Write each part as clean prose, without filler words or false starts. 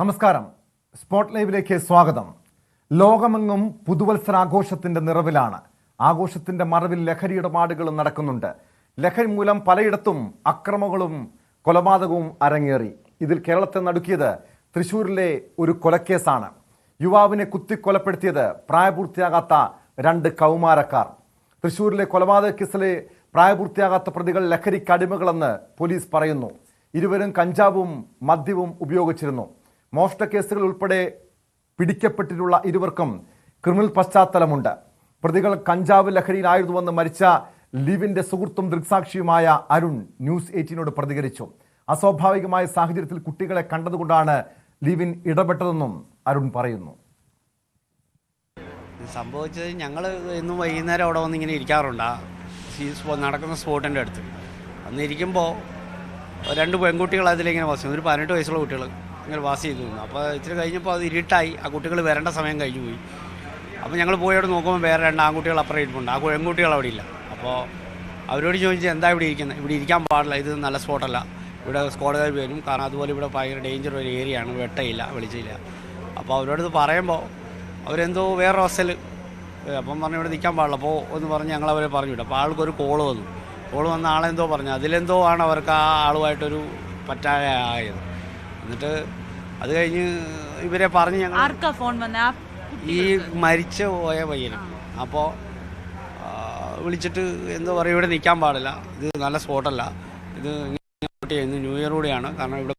നമസ്കാരം. സ്പോട്ട് ലൈവിലേക്ക് സ്വാഗതം. ലോകമെങ്ങും പുതുവത്സരാഘോഷത്തിന്റെ നിറവിലാണ്. ആഘോഷത്തിന്റെ മറവിൽ ലഹരി ഇടപാടുകളും നടക്കുന്നുണ്ട്. ലഹരി മൂലം പലയിടത്തും അക്രമങ്ങളും കൊലപാതകവും അരങ്ങേറി. ഇതിൽ കേരളത്തെ നടുക്കിയത് തൃശ്ശൂരിലെ ഒരു കൊലക്കേസാണ്. യുവാവിനെ കുത്തിക്കൊലപ്പെടുത്തിയത് പ്രായപൂർത്തിയാകാത്ത 2 കൗമാരക്കാർ. തൃശ്ശൂരിലെ കൊലപാതക കേസിലെ പ്രായപൂർത്തിയാകാത്ത പ്രതികൾ ലഹരിക്ക് അടിമകളെന്ന് പോലീസ് പറയുന്നു. ഇരുവരും കഞ്ചാവും മദ്യവും ഉപയോഗിച്ചിരുന്നു. മോഷ്ട കേസുകൾ ഉൾപ്പെടെ പിടിക്കപ്പെട്ടിട്ടുള്ള ഇരുവർക്കും ക്രിമിനൽ പശ്ചാത്തലമുണ്ട്. പ്രതികൾ കഞ്ചാവ് ലഹരിയിലായിരുന്നുവെന്ന് മരിച്ച ലിവിന്റെ സുഹൃത്തും ദൃക്സാക്ഷിയുമായ അരുൺ ന്യൂസ് 18നോട് പ്രതികരിച്ചു. അസ്വാഭാവികമായ സാഹചര്യത്തിൽ കുട്ടികളെ കണ്ടതുകൊണ്ടാണ് ലിവിൻ ഇടപെട്ടതെന്നും അരുൺ പറയുന്നു. സംഭവിച്ചത് ഞങ്ങൾ എന്നും വൈകുന്നേരം അവിടെ വന്ന് ഇങ്ങനെ ഇരിക്കാറുണ്ട്. നടക്കുന്ന സ്പോട്ടിൻ്റെ അടുത്ത് അന്നിരിക്കുമ്പോൾ 2 പെൺകുട്ടികൾ അതിലിങ്ങനെ വാസി, ഒരു 18 വയസ്സുള്ള കുട്ടികൾ ഇങ്ങനെ വാസ് ചെയ്തു നിന്നു. അപ്പോൾ ഇത്തിരി കഴിഞ്ഞപ്പോൾ അത് ഇരുട്ടായി, ആ കുട്ടികൾ വരേണ്ട സമയം കഴിഞ്ഞു പോയി. അപ്പോൾ ഞങ്ങൾ പോയി അവിടെ നോക്കുമ്പോൾ വേറെ 2 ആൺകുട്ടികൾ അപ്പുറം ഇരിപ്പുണ്ട്. ആ പെൺകുട്ടികൾ അവിടെ ഇല്ല. അപ്പോൾ അവരോട് ചോദിച്ചാൽ എന്താ ഇവിടെ ഇരിക്കുന്നത്, ഇവിടെ ഇരിക്കാൻ പാടില്ല, ഇത് നല്ല സ്പോട്ടല്ല, ഇവിടെ സ്ക്വാഡുകാർ വരും, കാരണം അതുപോലെ ഇവിടെ ഭയങ്കര ഡേഞ്ചർ ഒരു ഏരിയയാണ്, വെട്ടയില്ല, വെളിച്ചില്ല. അപ്പോൾ അവരോട് പറയുമ്പോൾ അവരെന്തോ വേറെ ഹോസ്റ്റൽ അപ്പം പറഞ്ഞു ഇവിടെ നിൽക്കാൻ പാടില്ല, അപ്പോൾ എന്ന് പറഞ്ഞ് ഞങ്ങളവരെ പറഞ്ഞു വിട്ടു. അപ്പോൾ ആൾക്കൊരു കോള് വന്ന ആളെന്തോ പറഞ്ഞു, അതിലെന്തോ ആണ് അവർക്ക് ആ ആളുമായിട്ടൊരു പറ്റായത്. എന്നിട്ട് അത് കഴിഞ്ഞ് ഇവരെ പറഞ്ഞ് ഞങ്ങൾ ഈ മരിച്ച പോയ പയ്യന് അപ്പോൾ വിളിച്ചിട്ട് എന്തോ പറയും, ഇവിടെ നിൽക്കാൻ പാടില്ല, ഇത് നല്ല സ്പോട്ടല്ല, ഇത് ഇന്ന് ന്യൂ ഇയർ കൂടെയാണ്, കാരണം ഇവിടെ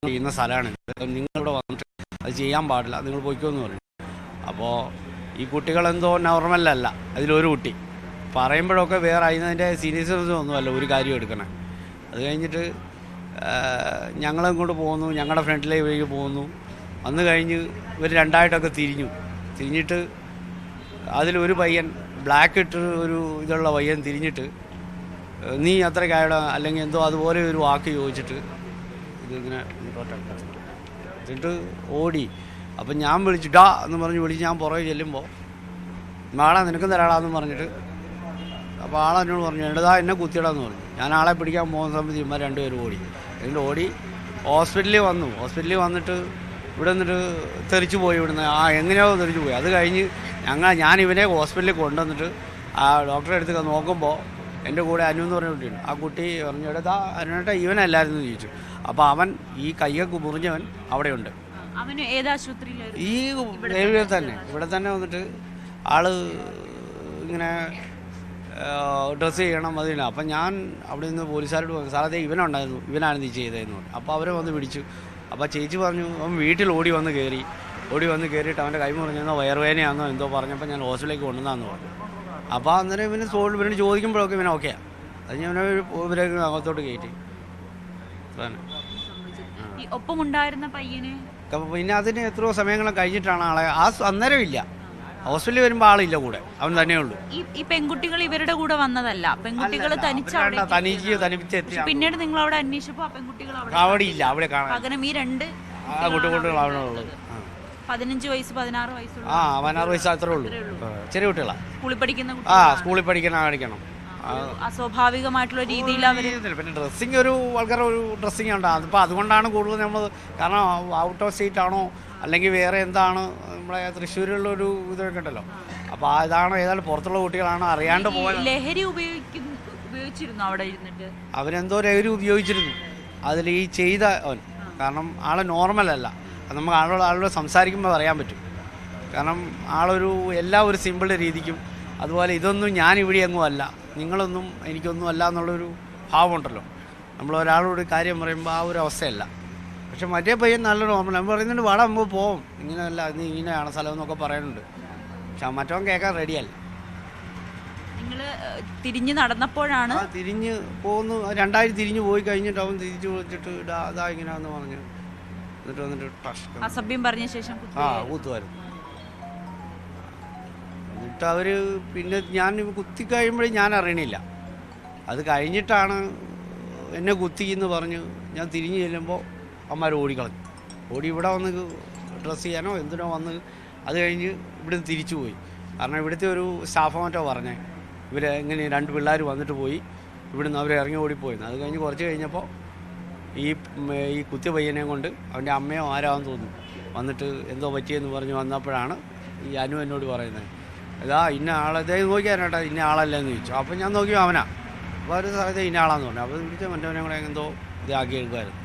ചെയ്യുന്ന സ്ഥലമാണ്, നിങ്ങളിവിടെ വന്നിട്ട് അത് ചെയ്യാൻ പാടില്ല, നിങ്ങൾ പോയിക്കോന്ന് പറയും. അപ്പോൾ ഈ കുട്ടികളെന്തോ നോർമലല്ല. അതിലൊരു കുട്ടി പറയുമ്പോഴൊക്കെ വേറെ അതിൻ്റെ സീരിയസ്നെസ് ഒന്നുമല്ല ഒരു കാര്യം എടുക്കണേ. അത് കഴിഞ്ഞിട്ട് ഞങ്ങളിങ്ങോട്ട് പോകുന്നു, ഞങ്ങളുടെ ഫ്രണ്ടിലേക്ക് വഴി പോകുന്നു. വന്നു കഴിഞ്ഞ് ഇവർ 2ആയിട്ടൊക്കെ തിരിഞ്ഞിട്ട് അതിലൊരു പയ്യൻ ബ്ലാക്ക് ഇട്ട് ഒരു ഇതുള്ള പയ്യൻ തിരിഞ്ഞിട്ട് നീ അത്രയ്ക്കായുടെ അല്ലെങ്കിൽ എന്തോ അതുപോലെ ഒരു വാക്ക് ചോദിച്ചിട്ട് ഇതിങ്ങനെ എന്നിട്ട് ഓടി. അപ്പം ഞാൻ വിളിച്ചിട്ടാ എന്ന് പറഞ്ഞ് വിളിച്ച് ഞാൻ പുറകെ ചെല്ലുമ്പോൾ നാളെ നിനക്കും തരാടാന്ന് പറഞ്ഞിട്ട് അപ്പോൾ ആളെന്നോട് പറഞ്ഞു എടാ എന്നെ കുത്തിയിടാന്ന് പറഞ്ഞു. ഞാൻ ആളെ പിടിക്കാൻ പോകുന്ന സമയത്ത് ഇമ്മ 2 പേരും എന്നിട്ട് ഓടി ഹോസ്പിറ്റലിൽ വന്നിട്ട് ഇവിടെ നിന്നിട്ട് തെറിച്ചു പോയി. ഇവിടുന്ന് എങ്ങനെയോ തെറിച്ചു പോയി. അത് കഴിഞ്ഞ് ഞാൻ ഇവനെ ഹോസ്പിറ്റലിൽ കൊണ്ടുവന്നിട്ട് ആ ഡോക്ടറെ അടുത്ത് നോക്കുമ്പോൾ എൻ്റെ കൂടെ അനു എന്ന് പറഞ്ഞ കുട്ടിയുണ്ട്. ആ കുട്ടി പറഞ്ഞു എടാ അനുവേട്ട ഇവനല്ലായിരുന്നു ചോദിച്ചു. അപ്പോൾ അവൻ ഈ കയ്യൊക്കെ മുറിഞ്ഞവൻ അവിടെയുണ്ട്. ഈ ഇവിടെ തന്നെ വന്നിട്ട് ആള് ഇങ്ങനെ ഡ്രസ്സ് ചെയ്യണം അതില്ല. അപ്പം ഞാൻ അവിടെ നിന്ന് പോലീസുകാരോട് പറഞ്ഞു സാറേ ഇവനുണ്ടായിരുന്നു, ഇവനാണ് നീ ചെയ്തതെന്ന് പറഞ്ഞു. അപ്പോൾ അവരെ വന്ന് പിടിച്ചു. അപ്പോൾ ചേച്ചി പറഞ്ഞു അവൻ വീട്ടിൽ ഓടി വന്ന് കയറിയിട്ട് അവൻ്റെ കൈ മുറിഞ്ഞെന്നോ വയറുവേദനയാണെന്നോ എന്തോ പറഞ്ഞപ്പോൾ ഞാൻ ഹോസ്പിറ്റലിലേക്ക് കൊണ്ടുവന്നാന്ന് പറഞ്ഞു. അപ്പോൾ അന്നേരം ഇവന് ചോദിക്കുമ്പോഴൊക്കെ ഇവനെ ഓക്കെയാണ്. അത് ഞാൻ ഇവരെ അകത്തോട്ട് കയറ്റി. പിന്നെ അതിന് എത്രയോ സമയങ്ങളും കഴിഞ്ഞിട്ടാണ് ആളെ അന്നേരം ഇല്ല, ഹോസ്പിറ്റലിൽ വരുമ്പോൾ ആളില്ല, കൂടെ അവൻ തന്നെ ഉള്ളൂ. ഈ പെൺകുട്ടികൾ ഇവരുടെ കൂടെ വന്നതല്ല, പെൺകുട്ടികൾ തനിച്ചെത്തി. പിന്നീട് നിങ്ങൾ അവിടെ അന്വേഷിച്ചപ്പോൾ ആ പെൺകുട്ടികൾ അവിടെ ഇല്ല, അവിടെ പകരം ഈ 2 കുട്ടികൾ അവിടെ ഉള്ളത്. 15 വയസ്സ് 16 വയസ്സുള്ള 16 വയസ്സ് അത്രേ ഉള്ളൂ. ചെറിയ കുട്ടികളാണ്, സ്കൂളിൽ പഠിക്കണം. അസ്വാഭാവികമായിട്ടുള്ള രീതിയിൽ പിന്നെ ഡ്രസ്സിങ് ഒരു വളരെ ഒരു ഡ്രസ്സിങ് ഉണ്ട്. അതിപ്പോൾ അതുകൊണ്ടാണ് കൂടുതൽ നമ്മൾ, കാരണം ഔട്ട് ഓഫ് സ്റ്റേറ്റ് ആണോ അല്ലെങ്കിൽ വേറെ എന്താണ് നമ്മളെ തൃശ്ശൂരിലുള്ളൊരു ഇതൊക്കെ ഉണ്ടല്ലോ. അപ്പോൾ ഇതാണ് ഏതായാലും പുറത്തുള്ള കുട്ടികളാണ് അറിയാണ്ട് പോയത്. ലഹരി ഉപയോഗിച്ചിരുന്നു അവിടെ ഇരുന്നിട്ട്, അവരെന്തോ ലഹരി ഉപയോഗിച്ചിരുന്നു അതിൽ ഈ ചെയ്ത അവൻ. കാരണം ആള് നോർമലല്ല, അത് നമുക്ക് ആളോട് സംസാരിക്കുമ്പോൾ അറിയാൻ പറ്റും. കാരണം ആളൊരു എല്ലാ ഒരു സിമ്പിൾ രീതിക്കും, അതുപോലെ ഇതൊന്നും ഞാൻ ഇവിടെ എങ്ങും അല്ല, നിങ്ങളൊന്നും എനിക്കൊന്നും അല്ല എന്നുള്ളൊരു ഭാവമുണ്ടല്ലോ. നമ്മൾ ഒരാളോട് കാര്യം പറയുമ്പോൾ ആ ഒരു അവസ്ഥയല്ല. പക്ഷെ മറ്റേ പയ്യൻ നല്ല നോർമൽ. നമ്മൾ പറയുന്നുണ്ട് വാടാ നമ്മൾ പോവും, ഇങ്ങനെയല്ല നീ ഇങ്ങനെയാണ് സ്ഥലം എന്നൊക്കെ പറയുന്നുണ്ട്. പക്ഷെ മറ്റവൻ കേൾക്കാൻ റെഡിയല്ല. നിങ്ങൾ തിരിഞ്ഞ് നടന്നപ്പോഴാണ് തിരിഞ്ഞ് പോകുന്നു, 2 തിരിഞ്ഞ് പോയി കഴിഞ്ഞിട്ട് അവൻ തിരിച്ചു വിളിച്ചിട്ട് അതാ ഇങ്ങനെയാന്ന് പറഞ്ഞു. എന്നിട്ട് വന്നിട്ട് അസഭ്യം പറഞ്ഞ ശേഷം കൂത്തുമായിരുന്നു. എന്നിട്ട് അവർ പിന്നെ ഞാൻ കുത്തിക്കഴിയുമ്പോഴേ ഞാൻ അറിയണില്ല. അത് കഴിഞ്ഞിട്ടാണ് എന്നെ കുത്തിയെന്ന് പറഞ്ഞ് ഞാൻ തിരിഞ്ഞ് ചെല്ലുമ്പോൾ അമ്മമാർ ഓടിക്കളഞ്ഞു. ഇവിടെ വന്ന് ഡ്രസ്സ് ചെയ്യാനോ എന്തിനോ വന്ന് അത് കഴിഞ്ഞ് ഇവിടുന്ന് തിരിച്ചു പോയി. കാരണം ഇവിടുത്തെ ഒരു സ്റ്റാഫ് മറ്റോ പറഞ്ഞേ ഇവർ എങ്ങനെ 2 പിള്ളേർ വന്നിട്ട് പോയി, ഇവിടുന്ന് അവർ ഇറങ്ങി ഓടിപ്പോയിരുന്നു. അത് കഴിഞ്ഞ് കുറച്ച് കഴിഞ്ഞപ്പോൾ ഈ കുത്തി പയ്യനെ കൊണ്ട് അവൻ്റെ അമ്മയോ ആരാന്ന് തോന്നുന്നു വന്നിട്ട് എന്തോ പറ്റിയെന്ന് പറഞ്ഞ് വന്നപ്പോഴാണ് ഈ അനു എന്നോട് പറയുന്നത്, ഇതാ ഇന്ന ആളെ നോക്കിയാനേട്ടാ ഇന്ന ആളല്ലെന്ന് ചോദിച്ചു. അപ്പം ഞാൻ നോക്കിയോ അവനാ, അപ്പോൾ അവർ സാധ്യത ഇന്ന ആളാന്ന് പറഞ്ഞു. അപ്പോൾ വിളിച്ച മറ്റവനെ കൂടെ എന്തോ ഇതാക്കി എടുക്കുമായിരുന്നു.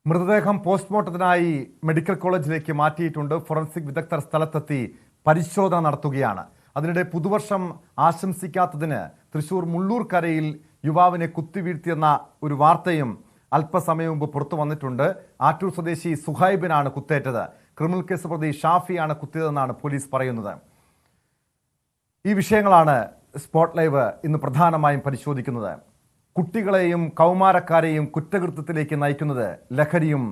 മൃതദേഹം പോസ്റ്റ്മോർട്ടത്തിനായി മെഡിക്കൽ കോളേജിലേക്ക് മാറ്റിയിട്ടുണ്ട്. ഫോറൻസിക് വിദഗ്ധർ സ്ഥലത്തെത്തി പരിശോധന നടത്തുകയാണ്. അതിനിടെ പുതുവർഷം ആശംസിക്കാത്തതിന് തൃശൂർ മുള്ളൂർക്കരയിൽ യുവാവിനെ കുത്തിവീഴ്ത്തിയെന്ന ഒരു വാർത്തയും അല്പസമയം മുമ്പ് പുറത്തു വന്നിട്ടുണ്ട്. ആറ്റൂർ സ്വദേശി സുഹൈബിനാണ് കുത്തേറ്റത്. ക്രിമിനൽ കേസ് പ്രതി ഷാഫിയാണ് കുത്തിയതെന്നാണ് പോലീസ് പറയുന്നത്. ഈ വിഷയങ്ങളാണ് സ്പോട്ട് ലൈവ് ഇന്ന് പ്രധാനമായും പരിശോധിക്കുന്നത്. കുട്ടികളെയും കൗമാരക്കാരെയും കുറ്റകൃത്യത്തിലേക്ക് നയിക്കുന്നത് ലഹരിയും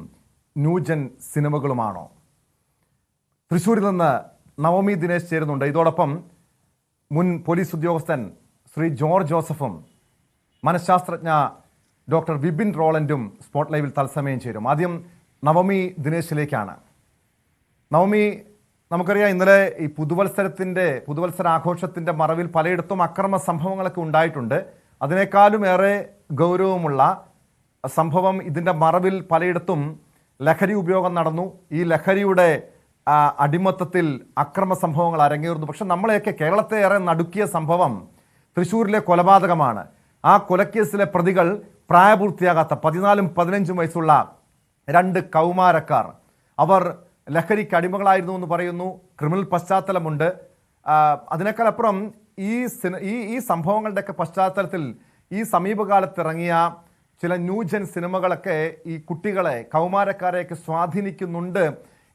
ന്യൂജൻ സിനിമകളുമാണോ? തൃശ്ശൂരിൽ നിന്ന് നവമി ദിനേശ് ചേരുന്നുണ്ട്. ഇതോടൊപ്പം മുൻ പോലീസ് ഉദ്യോഗസ്ഥൻ ശ്രീ ജോർജ് ജോസഫും മനഃശാസ്ത്രജ്ഞ ഡോക്ടർ വിപിൻ റോളൻഡും സ്പോട്ട് ലൈവിൽ തത്സമയം ചേരും. ആദ്യം നവമി ദിനേശിലേക്കാണ്. നവമി, നമുക്കറിയാം ഇന്നലെ ഈ പുതുവത്സരാഘോഷത്തിൻ്റെ മറവിൽ പലയിടത്തും അക്രമ സംഭവങ്ങളൊക്കെ ഉണ്ടായിട്ടുണ്ട്. അതിനേക്കാളും ഏറെ ഗൗരവമുള്ള സംഭവം ഇതിൻ്റെ മറവിൽ പലയിടത്തും ലഹരി ഉപയോഗം നടന്നു. ഈ ലഹരിയുടെ അടിമത്തത്തിൽ അക്രമ സംഭവങ്ങൾ അരങ്ങേറുന്നു. പക്ഷെ നമ്മളെയൊക്കെ കേരളത്തെ ഏറെ നടുക്കിയ സംഭവം തൃശ്ശൂരിലെ കൊലപാതകമാണ്. ആ കൊലക്കേസിലെ പ്രതികൾ പ്രായപൂർത്തിയാകാത്ത 14ഉം 15ഉം വയസ്സുള്ള 2 കൗമാരക്കാർ. അവർ ലഹരിക്ക് അടിമകളായിരുന്നു എന്ന് പറയുന്നു. ക്രിമിനൽ പശ്ചാത്തലമുണ്ട്. അതിനേക്കാളപ്പുറം ഈ സംഭവങ്ങളുടെയൊക്കെ പശ്ചാത്തലത്തിൽ ഈ സമീപകാലത്ത് ഇറങ്ങിയ ചില ന്യൂജൻ സിനിമകളൊക്കെ ഈ കുട്ടികളെ കൗമാരക്കാരെയൊക്കെ സ്വാധീനിക്കുന്നുണ്ട്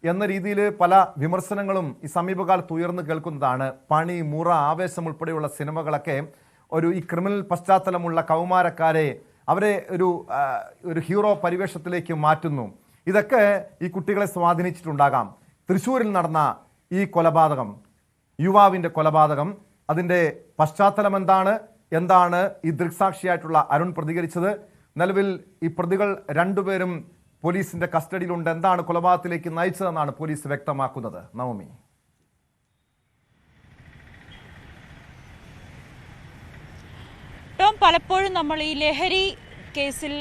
എന്ന രീതിയിൽ പല വിമർശനങ്ങളും ഈ സമീപകാലത്ത് ഉയർന്നു കേൾക്കുന്നതാണ്. പണി, മുറ, ആവേശം ഉൾപ്പെടെയുള്ള സിനിമകളൊക്കെ ഈ ക്രിമിനൽ പശ്ചാത്തലമുള്ള കൗമാരക്കാരെ അവരെ ഒരു ഹീറോ പരിവേഷത്തിലേക്ക് മാറ്റുന്നു. ഇതൊക്കെ ഈ കുട്ടികളെ സ്വാധീനിച്ചിട്ടുണ്ടാകാം. തൃശ്ശൂരിൽ നടന്ന ഈ കൊലപാതകം, യുവാവിൻ്റെ കൊലപാതകം, അതിൻ്റെ പശ്ചാത്തലം എന്താണ് ഈ ദൃക്സാക്ഷിയായിട്ടുള്ള അരുൺ പ്രതികരിച്ചത്? നിലവിൽ ഈ പ്രതികൾ 2 പേരും പോലീസിന്റെ കസ്റ്റഡിയിലുണ്ട്. എന്താണ് കൊലപാതകത്തിലേക്ക് നയിച്ചതെന്നാണ് പോലീസ് വ്യക്തമാക്കുന്നത്. നവമി, പലപ്പോഴും നമ്മൾ ഈ ലഹരി കേസിൽ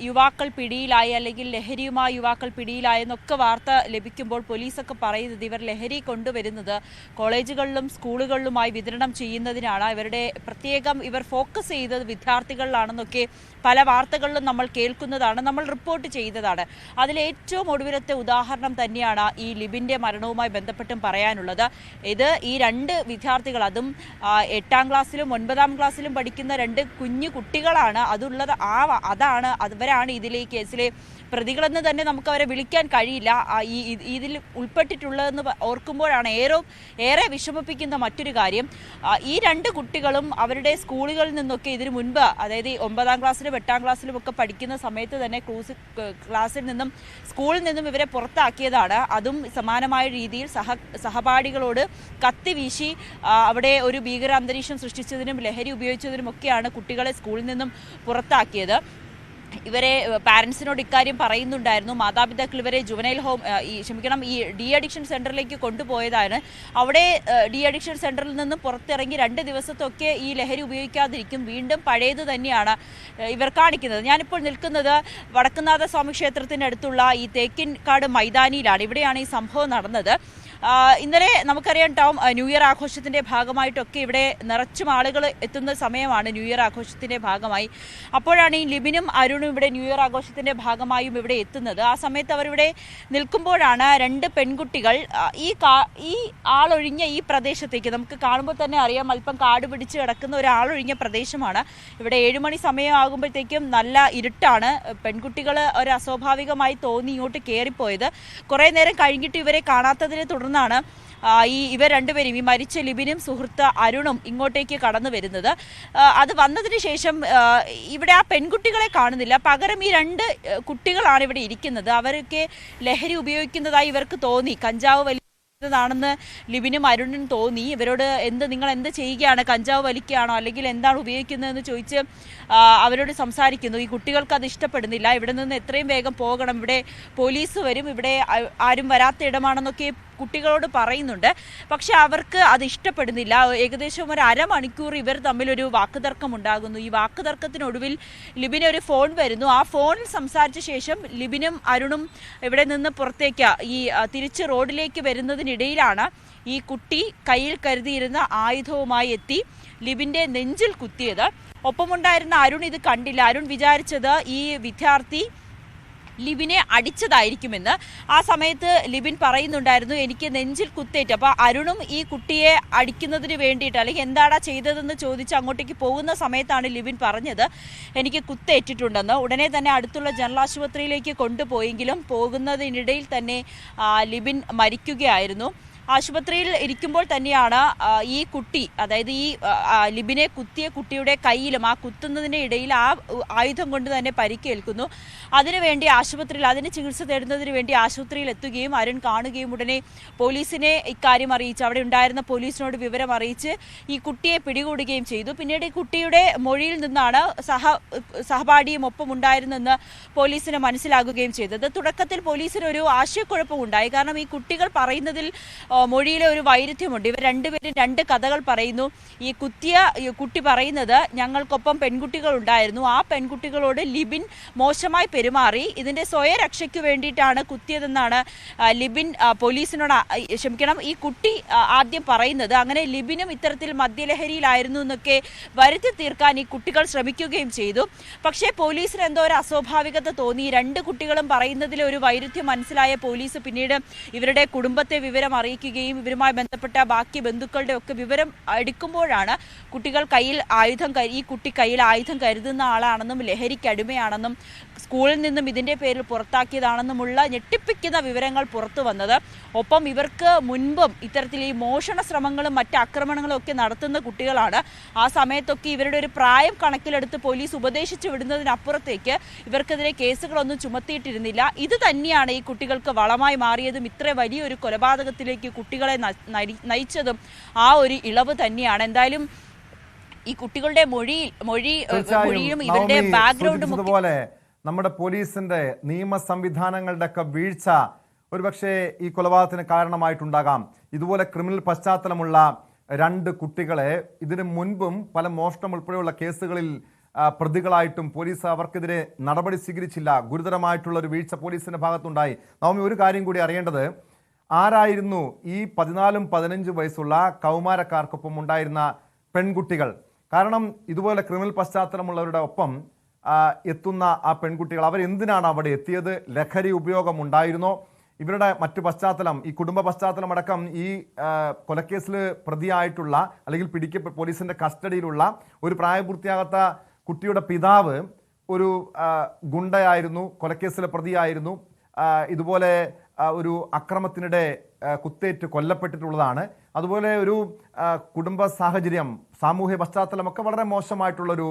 യുവാക്കൾ പിടിയിലായി അല്ലെങ്കിൽ ലഹരിയുമായി യുവാക്കൾ പിടിയിലായി എന്നൊക്കെ വാർത്ത ലഭിക്കുമ്പോൾ പോലീസൊക്കെ പറയുന്നത് ഇവർ ലഹരി കൊണ്ടുവരുന്നത് കോളേജുകളിലും സ്കൂളുകളിലുമായി വിതരണം ചെയ്യുന്നതിനാണ്, ഇവർ ഫോക്കസ് ചെയ്തത് വിദ്യാർത്ഥികളിലാണെന്നൊക്കെ പല വാർത്തകളിലും നമ്മൾ കേൾക്കുന്നതാണ്, നമ്മൾ റിപ്പോർട്ട് ചെയ്തതാണ്. അതിലേറ്റവും ഒടുവിലത്തെ ഉദാഹരണം തന്നെയാണ് ഈ ലിബിൻ്റെ മരണവുമായി ബന്ധപ്പെട്ടും പറയാനുള്ളത്. ഈ 2 വിദ്യാർത്ഥികൾ, അതും 8ാം ക്ലാസ്സിലും 9ാം ക്ലാസ്സിലും പഠിക്കുന്ന 2 കുഞ്ഞു കുട്ടികളാണ്. അവരാണ് ഇതിലെ കേസിലെ പ്രതികളെന്ന് തന്നെ നമുക്ക് അവരെ വിളിക്കാൻ കഴിയില്ല. ഇതിൽ ഉൾപ്പെട്ടിട്ടുള്ളതെന്ന് ഓർക്കുമ്പോഴാണ് ഏറെ വിഷമിപ്പിക്കുന്ന മറ്റൊരു കാര്യം. ഈ 2 കുട്ടികളും അവരുടെ സ്കൂളുകളിൽ നിന്നൊക്കെ ഇതിനു മുൻപ്, അതായത് 9ാം ക്ലാസ്സിലും 8ാം ക്ലാസ്സിലും ഒക്കെ പഠിക്കുന്ന സമയത്ത് തന്നെ ക്ലാസ്സിൽ നിന്നും സ്കൂളിൽ നിന്നും ഇവരെ പുറത്താക്കിയതാണ്. അതും സമാനമായ രീതിയിൽ സഹപാഠികളോട് കത്തി വീശി അവിടെ ഒരു ഭീകര അന്തരീക്ഷം സൃഷ്ടിച്ചതിനും ലഹരി ഉപയോഗിച്ചതിനും ഒക്കെയാണ് കുട്ടികളെ സ്കൂളിൽ നിന്നും പുറത്താക്കിയത്. ഇവരെ പാരൻസിനോട് ഇക്കാര്യം പറയുന്നുണ്ടായിരുന്നു. മാതാപിതാക്കൾ ഇവരെ ജുവനൈൽ ഹോം ഈ ഡി അഡിക്ഷൻ സെന്ററിലേക്ക് കൊണ്ടുപോയതാണ്. അവിടെ ഡി അഡിക്ഷൻ സെന്ററിൽ നിന്നും പുറത്തിറങ്ങി 2 ദിവസത്തൊക്കെ ഈ ലഹരി ഉപയോഗിക്കാതിരിക്കും. വീണ്ടും പഴയത് തന്നെയാണ് ഇവർ കാണിക്കുന്നത്. ഞാനിപ്പോൾ നിൽക്കുന്നത് വടക്കുംനാഥ സ്വാമി ക്ഷേത്രത്തിനടുത്തുള്ള ഈ തേക്കിൻകാട് മൈതാനിയിലാണ്. ഇവിടെയാണ് ഈ സംഭവം നടന്നത്. ഇന്നലെ നമുക്കറിയാം ന്യൂ ഇയർ ആഘോഷത്തിൻ്റെ ഭാഗമായിട്ടൊക്കെ ഇവിടെ നിറച്ചും ആളുകൾ എത്തുന്ന സമയമാണ് ന്യൂ ഇയർ ആഘോഷത്തിൻ്റെ ഭാഗമായി. അപ്പോഴാണ് ഈ ലിബിനും അരുണും ഇവിടെ ന്യൂ ഇയർ ആഘോഷത്തിൻ്റെ ഭാഗമായും ഇവിടെ എത്തുന്നത്. ആ സമയത്ത് അവരിവിടെ നിൽക്കുമ്പോഴാണ് 2 പെൺകുട്ടികൾ ഈ ആളൊഴിഞ്ഞ ഈ പ്രദേശത്തേക്ക്, നമുക്ക് കാണുമ്പോൾ തന്നെ അറിയാം അല്പം കാട് പിടിച്ച് കിടക്കുന്ന ഒരു ആളൊഴിഞ്ഞ പ്രദേശമാണ്. ഇവിടെ 7 മണി സമയമാകുമ്പോഴത്തേക്കും നല്ല ഇരുട്ടാണ്. പെൺകുട്ടികൾ ഒരു അസ്വാഭാവികമായി തോന്നി ഇങ്ങോട്ട് കയറിപ്പോയത്. കുറേ നേരം കഴിഞ്ഞിട്ട് ഇവരെ കാണാത്തതിനെ തുടർന്നാണ് ഇവർ 2 പേരും, ഈ മരിച്ച ലിബിനും സുഹൃത്ത് അരുണും ഇങ്ങോട്ടേക്ക് കടന്നു വരുന്നത്. അത് വന്നതിന് ശേഷം ഇവിടെ ആ പെൺകുട്ടികളെ കാണുന്നില്ല. പകരം ഈ 2 കുട്ടികളാണ് ഇവിടെ ഇരിക്കുന്നത്. അവരൊക്കെ ലഹരി ഉപയോഗിക്കുന്നതായി ഇവർക്ക് തോന്നി. കഞ്ചാവ് വലിക്കുന്നതാണെന്ന് ലിബിനും അരുണിനും തോന്നി. ഇവരോട് നിങ്ങൾ എന്ത് ചെയ്യുകയാണ്, കഞ്ചാവ് വലിക്കുകയാണോ അല്ലെങ്കിൽ എന്താണ് ഉപയോഗിക്കുന്നതെന്ന് ചോദിച്ച് അവരോട് സംസാരിക്കുന്നു. ഈ കുട്ടികൾക്ക് അത് ഇഷ്ടപ്പെടുന്നില്ല. ഇവിടെ നിന്ന് എത്രയും വേഗം പോകണം, ഇവിടെ പോലീസ് വരും, ഇവിടെ ആരും വരാത്ത ഇടമാണെന്നൊക്കെ കുട്ടികളോട് പറയുന്നുണ്ട്. പക്ഷെ അവർക്ക് അത് ഇഷ്ടപ്പെടുന്നില്ല. ഏകദേശം ഒരു അരമണിക്കൂർ ഇവർ തമ്മിലൊരു വാക്കുതർക്കം ഉണ്ടാകുന്നു. ഈ വാക്കുതർക്കത്തിനൊടുവിൽ ലിബിന് ഒരു ഫോൺ വരുന്നു. ആ ഫോണിൽ സംസാരിച്ച ശേഷം ലിബിനും അരുണും ഇവിടെ നിന്ന് പുറത്തേക്ക് തിരിച്ച് റോഡിലേക്ക് വരുന്നതിനിടയിലാണ് ഈ കുട്ടി കയ്യിൽ കരുതിയിരുന്ന ആയുധവുമായി എത്തി ലിബിന്റെ നെഞ്ചിൽ കുത്തിയത്. ഒപ്പമുണ്ടായിരുന്ന അരുൺ ഇത് കണ്ടില്ല. അരുൺ വിചാരിച്ചത് ഈ വിദ്യാർത്ഥി ലിബിനെ അടിച്ചതായിരിക്കുമെന്ന്. ആ സമയത്ത് ലിബിൻ പറയുന്നുണ്ടായിരുന്നു, എനിക്ക് നെഞ്ചിൽ കുത്തേറ്റ്. അപ്പോൾ അരുണും ഈ കുട്ടിയെ അടിക്കുന്നതിന് വേണ്ടിയിട്ട് അല്ലെങ്കിൽ എന്താടാ ചെയ്തതെന്ന് ചോദിച്ച് അങ്ങോട്ടേക്ക് പോകുന്ന സമയത്താണ് ലിബിൻ പറഞ്ഞത് എനിക്ക് കുത്തേറ്റിട്ടുണ്ടെന്ന്. ഉടനെ തന്നെ അടുത്തുള്ള ജനറൽ ആശുപത്രിയിലേക്ക് കൊണ്ടുപോയെങ്കിലും പോകുന്നതിനിടയിൽ തന്നെ ലിബിൻ മരിക്കുകയായിരുന്നു. ആശുപത്രിയിൽ ഇരിക്കുമ്പോൾ തന്നെയാണ് ഈ കുട്ടി, അതായത് ഈ ലിബിനെ കുത്തിയ കുട്ടിയുടെ കയ്യിലും ആ കുത്തുന്നതിൻ്റെ ഇടയിൽ ആ ആയുധം കൊണ്ട് തന്നെ പരിക്കേൽക്കുന്നു. അതിനുവേണ്ടി അതിന് ചികിത്സ തേടുന്നതിന് വേണ്ടി ആശുപത്രിയിൽ എത്തുകയും അരുൺ കാണുകയും ഉടനെ പോലീസിനെ ഇക്കാര്യം അറിയിച്ച് അവിടെ ഉണ്ടായിരുന്ന പോലീസിനോട് വിവരം അറിയിച്ച് ഈ കുട്ടിയെ പിടികൂടുകയും ചെയ്തു. പിന്നീട് ഈ കുട്ടിയുടെ മൊഴിയിൽ നിന്നാണ് സഹപാഠിയും ഒപ്പം ഉണ്ടായിരുന്നെന്ന് പോലീസിന് മനസ്സിലാകുകയും ചെയ്തത്. തുടക്കത്തിൽ പോലീസിന് ഒരു ആശയക്കുഴപ്പമുണ്ടായി. കാരണം ഈ കുട്ടികൾ പറയുന്നതിൽ മൊഴിയിലെ ഒരു വൈരുദ്ധ്യമുണ്ട്. ഇവർ രണ്ടുപേരും രണ്ട് കഥകൾ പറയുന്നു. ഈ കുട്ടി പറയുന്നത് ഞങ്ങൾക്കൊപ്പം പെൺകുട്ടികൾ ഉണ്ടായിരുന്നു, ആ പെൺകുട്ടികളോട് ലിബിൻ മോശമായി പെരുമാറി, ഇതിന്റെ സ്വയരക്ഷയ്ക്ക് വേണ്ടിയിട്ടാണ് കുത്തിയതെന്നാണ് ലിബിൻ പോലീസിനോട് ഈ കുട്ടി ആദ്യം പറയുന്നത്. അങ്ങനെ ലിബിനും ഇത്തരത്തിൽ മദ്യലഹരിയിലായിരുന്നു എന്നൊക്കെ വരുത്തി തീർക്കാൻ ഈ കുട്ടികൾ ശ്രമിക്കുകയും ചെയ്തു. പക്ഷേ പോലീസിന് എന്തോ ഒരു അസ്വാഭാവികത തോന്നി. രണ്ട് കുട്ടികളും പറയുന്നതിലെ ഒരു വൈരുദ്ധ്യം മനസ്സിലായ പോലീസ് പിന്നീട് ഇവരുടെ കുടുംബത്തെ വിവരം അറിയിക്കുകയും ഇവരുമായി ബന്ധപ്പെട്ട ബാക്കി ബന്ധുക്കളുടെ ഒക്കെ വിവരം എടുക്കുമ്പോഴാണ് ഈ കുട്ടി കയ്യിൽ ആയുധം കരുതുന്ന ആളാണെന്നും ലഹരിക്ക് അടിമയാണെന്നും സ്കൂളിൽ നിന്നും ഇതിന്റെ പേരിൽ പുറത്താക്കിയതാണെന്നുമുള്ള ഞെട്ടിപ്പിക്കുന്ന വിവരങ്ങൾ പുറത്തു വന്നത്. ഒപ്പം ഇവർക്ക് മുൻപും ഇത്തരത്തിൽ ഈ മോഷണ ശ്രമങ്ങളും മറ്റ് ആക്രമണങ്ങളും ഒക്കെ നടത്തുന്ന കുട്ടികളാണ്. ആ സമയത്തൊക്കെ ഇവരുടെ ഒരു പ്രായം കണക്കിലെടുത്ത് പോലീസ് ഉപദേശിച്ചു വിടുന്നതിനപ്പുറത്തേക്ക് ഇവർക്കെതിരെ കേസുകളൊന്നും ചുമത്തിയിട്ടിരുന്നില്ല. ഇത് തന്നെയാണ് ഈ കുട്ടികൾക്ക് വളമായി മാറിയതും ഇത്ര വലിയൊരു കൊലപാതകത്തിലേക്ക് കുട്ടികളെ നയിച്ചതും ആ ഒരു ഇളവ് തന്നെയാണ്. എന്തായാലും ഈ കുട്ടികളുടെ മൊഴിയും ഇവരുടെ ബാക്ക്ഗ്രൗണ്ടും പോലെ നമ്മുടെ പോലീസിന്റെ നിയമ സംവിധാനങ്ങളുടെ ഒക്കെ വീഴ്ച ഒരുപക്ഷെ ഈ കൊലപാതകത്തിന് കാരണമായിട്ടുണ്ടാകാം. ഇതുപോലെ ക്രിമിനൽ പശ്ചാത്തലമുള്ള രണ്ട് കുട്ടികളെ ഇതിനു മുൻപും പല മോഷണം ഉൾപ്പെടെയുള്ള കേസുകളിൽ പ്രതികളായിട്ടും പോലീസ് അവർക്കെതിരെ നടപടി സ്വീകരിച്ചില്ല. ഗുരുതരമായിട്ടുള്ള ഒരു വീഴ്ച പോലീസിന്റെ ഭാഗത്തുണ്ടായി. നവമി, ഒരു കാര്യം കൂടി അറിയേണ്ടത്, ആരായിരുന്നു ഈ 14-15 വയസ്സുള്ള കൗമാരക്കാർക്കൊപ്പം ഉണ്ടായിരുന്ന പെൺകുട്ടികൾ? കാരണം ഇതുപോലെ ക്രിമിനൽ പശ്ചാത്തലമുള്ളവരുടെ ഒപ്പം എത്തുന്ന ആ പെൺകുട്ടികൾ അവരെന്തിനാണ് അവിടെ എത്തിയത്? ലഹരി ഉപയോഗം ഉണ്ടായിരുന്നോ? ഇവരുടെ മറ്റു പശ്ചാത്തലം, ഈ കുടുംബ പശ്ചാത്തലം അടക്കം ഈ കൊലക്കേസിൽ പ്രതിയായിട്ടുള്ള അല്ലെങ്കിൽ പോലീസിന്റെ കസ്റ്റഡിയിലുള്ള ഒരു പ്രായപൂർത്തിയാകാത്ത കുട്ടിയുടെ പിതാവ് ഒരു ഗുണ്ടയായിരുന്നു, കൊലക്കേസിലെ പ്രതിയായിരുന്നു. ഇതുപോലെ ഒരു അക്രമത്തിനിടെ കുത്തേറ്റ് കൊല്ലപ്പെട്ടിട്ടുള്ളതാണ്. അതുപോലെ ഒരു കുടുംബ സാഹചര്യം, സാമൂഹ്യ പശ്ചാത്തലമൊക്കെ വളരെ മോശമായിട്ടുള്ളൊരു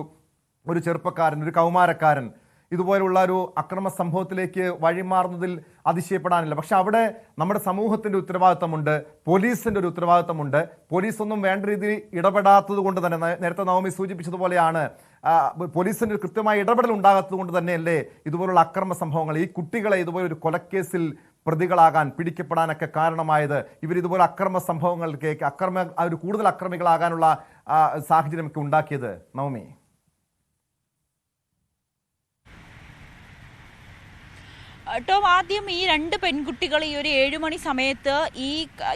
ചെറുപ്പക്കാരൻ, ഒരു കൗമാരക്കാരൻ ഇതുപോലുള്ള ഒരു അക്രമ സംഭവത്തിലേക്ക് വഴിമാറുന്നതിൽ അതിശയപ്പെടാനില്ല. പക്ഷെ അവിടെ നമ്മുടെ സമൂഹത്തിന്റെ ഉത്തരവാദിത്തമുണ്ട്, പോലീസിന്റെ ഒരു ഉത്തരവാദിത്തമുണ്ട്. പോലീസ് ഒന്നും വേണ്ട രീതിയിൽ ഇടപെടാത്തത് കൊണ്ട് തന്നെ, നേരത്തെ നവമി സൂചിപ്പിച്ചതുപോലെയാണ്, പോലീസിന്റെ ഒരു കൃത്യമായ ഇടപെടൽ ഉണ്ടാകാത്തത് കൊണ്ട് തന്നെയല്ലേ ഇതുപോലുള്ള അക്രമ സംഭവങ്ങൾ, ഈ കുട്ടികളെ ഇതുപോലെ ഒരു കൊലക്കേസിൽ പ്രതികളാകാൻ, പിടിക്കപ്പെടാനൊക്കെ കാരണമായത്. ഇവരിതുപോലെ അക്രമ സംഭവങ്ങളിലേക്ക് കൂടുതൽ അക്രമികളാകാനുള്ള സാഹചര്യമൊക്കെ ഉണ്ടാക്കിയത്. നവമി, ടോം, ആദ്യം ഈ രണ്ട് പെൺകുട്ടികൾ ഈ ഒരു 7 മണി സമയത്ത്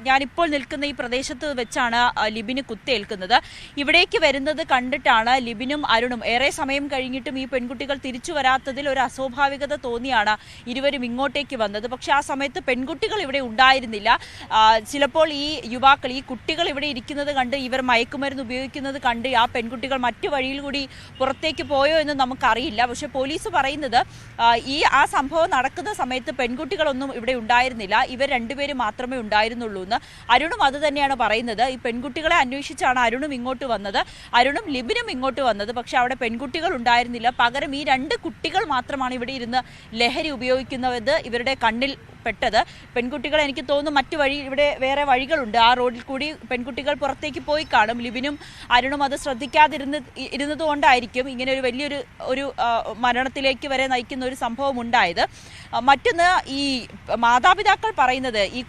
ഞാനിപ്പോൾ നിൽക്കുന്ന ഈ പ്രദേശത്ത് വെച്ചാണ് ലിബിന് കുത്തേൽക്കുന്നത്. ഇവിടേക്ക് വരുന്നത് കണ്ടിട്ടാണ് ലിബിനും അരുണും, ഏറെ സമയം കഴിഞ്ഞിട്ടും ഈ പെൺകുട്ടികൾ തിരിച്ചു വരാത്തതിൽ ഒരു അസ്വാഭാവികത തോന്നിയാണ് ഇരുവരും ഇങ്ങോട്ടേക്ക് വന്നത്. പക്ഷെ ആ സമയത്ത് പെൺകുട്ടികൾ ഇവിടെ ഉണ്ടായിരുന്നില്ല. ചിലപ്പോൾ ഈ കുട്ടികൾ ഇവിടെ ഇരിക്കുന്നത് കണ്ട്, ഇവർ മയക്കുമരുന്ന് ഉപയോഗിക്കുന്നത് കണ്ട് ആ പെൺകുട്ടികൾ മറ്റു വഴിയിൽ കൂടി പുറത്തേക്ക് പോയോ എന്ന് നമുക്കറിയില്ല. പക്ഷെ പോലീസ് പറയുന്നത് ആ സംഭവം നടക്കുന്ന സമയത്ത് പെൺകുട്ടികളൊന്നും ഇവിടെ ഉണ്ടായിരുന്നില്ല, ഇവർ രണ്ടുപേരും മാത്രമേ ഉണ്ടായിരുന്നുള്ളൂ എന്ന്. അരുണും അത് തന്നെയാണ് പറയുന്നത്. ഈ പെൺകുട്ടികളെ അന്വേഷിച്ചാണ് അരുണും ഇങ്ങോട്ട് വന്നത്, അരുണും ലിബിനും ഇങ്ങോട്ട് വന്നത്. പക്ഷെ അവിടെ പെൺകുട്ടികൾ ഉണ്ടായിരുന്നില്ല. പകരം ഈ രണ്ട് കുട്ടികൾ മാത്രമാണ് ഇവിടെ ഇരുന്ന് ലഹരി ഉപയോഗിക്കുന്നത്. ഇവരുടെ കണ്ണിൽ പെട്ടത്. പെൺകുട്ടികൾ എനിക്ക് തോന്നുന്നു മറ്റു വഴി ഇവിടെ വേറെ വഴികളുണ്ട്, ആ റോഡിൽ കൂടി പെൺകുട്ടികൾ പുറത്തേക്ക് പോയി കാണും. ലിബിനും അരുണും അത് ശ്രദ്ധിക്കാതിരുന്നതുകൊണ്ടായിരിക്കും ഇങ്ങനെ ഒരു വലിയൊരു മരണത്തിലേക്ക് വരെ നയിക്കുന്ന ഒരു സംഭവം ഉണ്ടായത്. മറ്റൊന്ന്, ഈ മാതാപിതാക്കൾ പറയുന്നത്, ഈ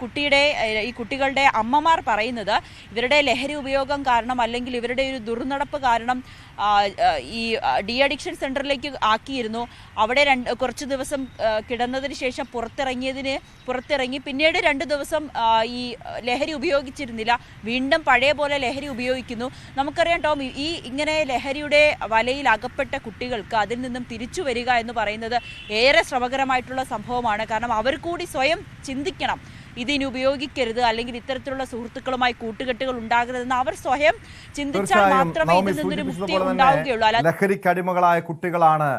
കുട്ടികളുടെ അമ്മമാർ പറയുന്നത് ഇവരുടെ ലഹരി ഉപയോഗം കാരണം അല്ലെങ്കിൽ ഇവരുടെ ഒരു ദുർനടപ്പ് കാരണം ഈ ഡി അഡിക്ഷൻ സെന്ററിലേക്ക് ആക്കിയിരുന്നു. അവിടെ കുറച്ച് ദിവസം കിടന്നതിന് ശേഷം പുറത്തിറങ്ങി പിന്നീട് 2 ദിവസം ഈ ലഹരി ഉപയോഗിച്ചിരുന്നില്ല, വീണ്ടും പഴയ പോലെ ലഹരി ഉപയോഗിക്കുന്നു. നമുക്കറിയാം ടോം, ഇങ്ങനെ ലഹരിയുടെ വലയിൽ അകപ്പെട്ട കുട്ടികൾക്ക് അതിൽ നിന്നും തിരിച്ചു വരിക എന്ന് പറയുന്നത് ഏറെ ശ്രമകരമായിട്ടുള്ള സംഭവമാണ്. കാരണം അവർ കൂടി സ്വയം ചിന്തിക്കണം, ഇതിന് ഉപയോഗിക്കരുത് അല്ലെങ്കിൽ ഇത്തരത്തിലുള്ള സുഹൃത്തുക്കളുമായി കൂട്ടുകെട്ടുകൾ ഉണ്ടാകരുതെന്ന് അവർ സ്വയം ചിന്തിച്ചാൽ മാത്രമേ ഇതിൽ നിന്നൊരു മുക്തി ഉണ്ടാവുകയുള്ളൂ. ലഹരിക്കടിമകളായ കുട്ടികളാണ്,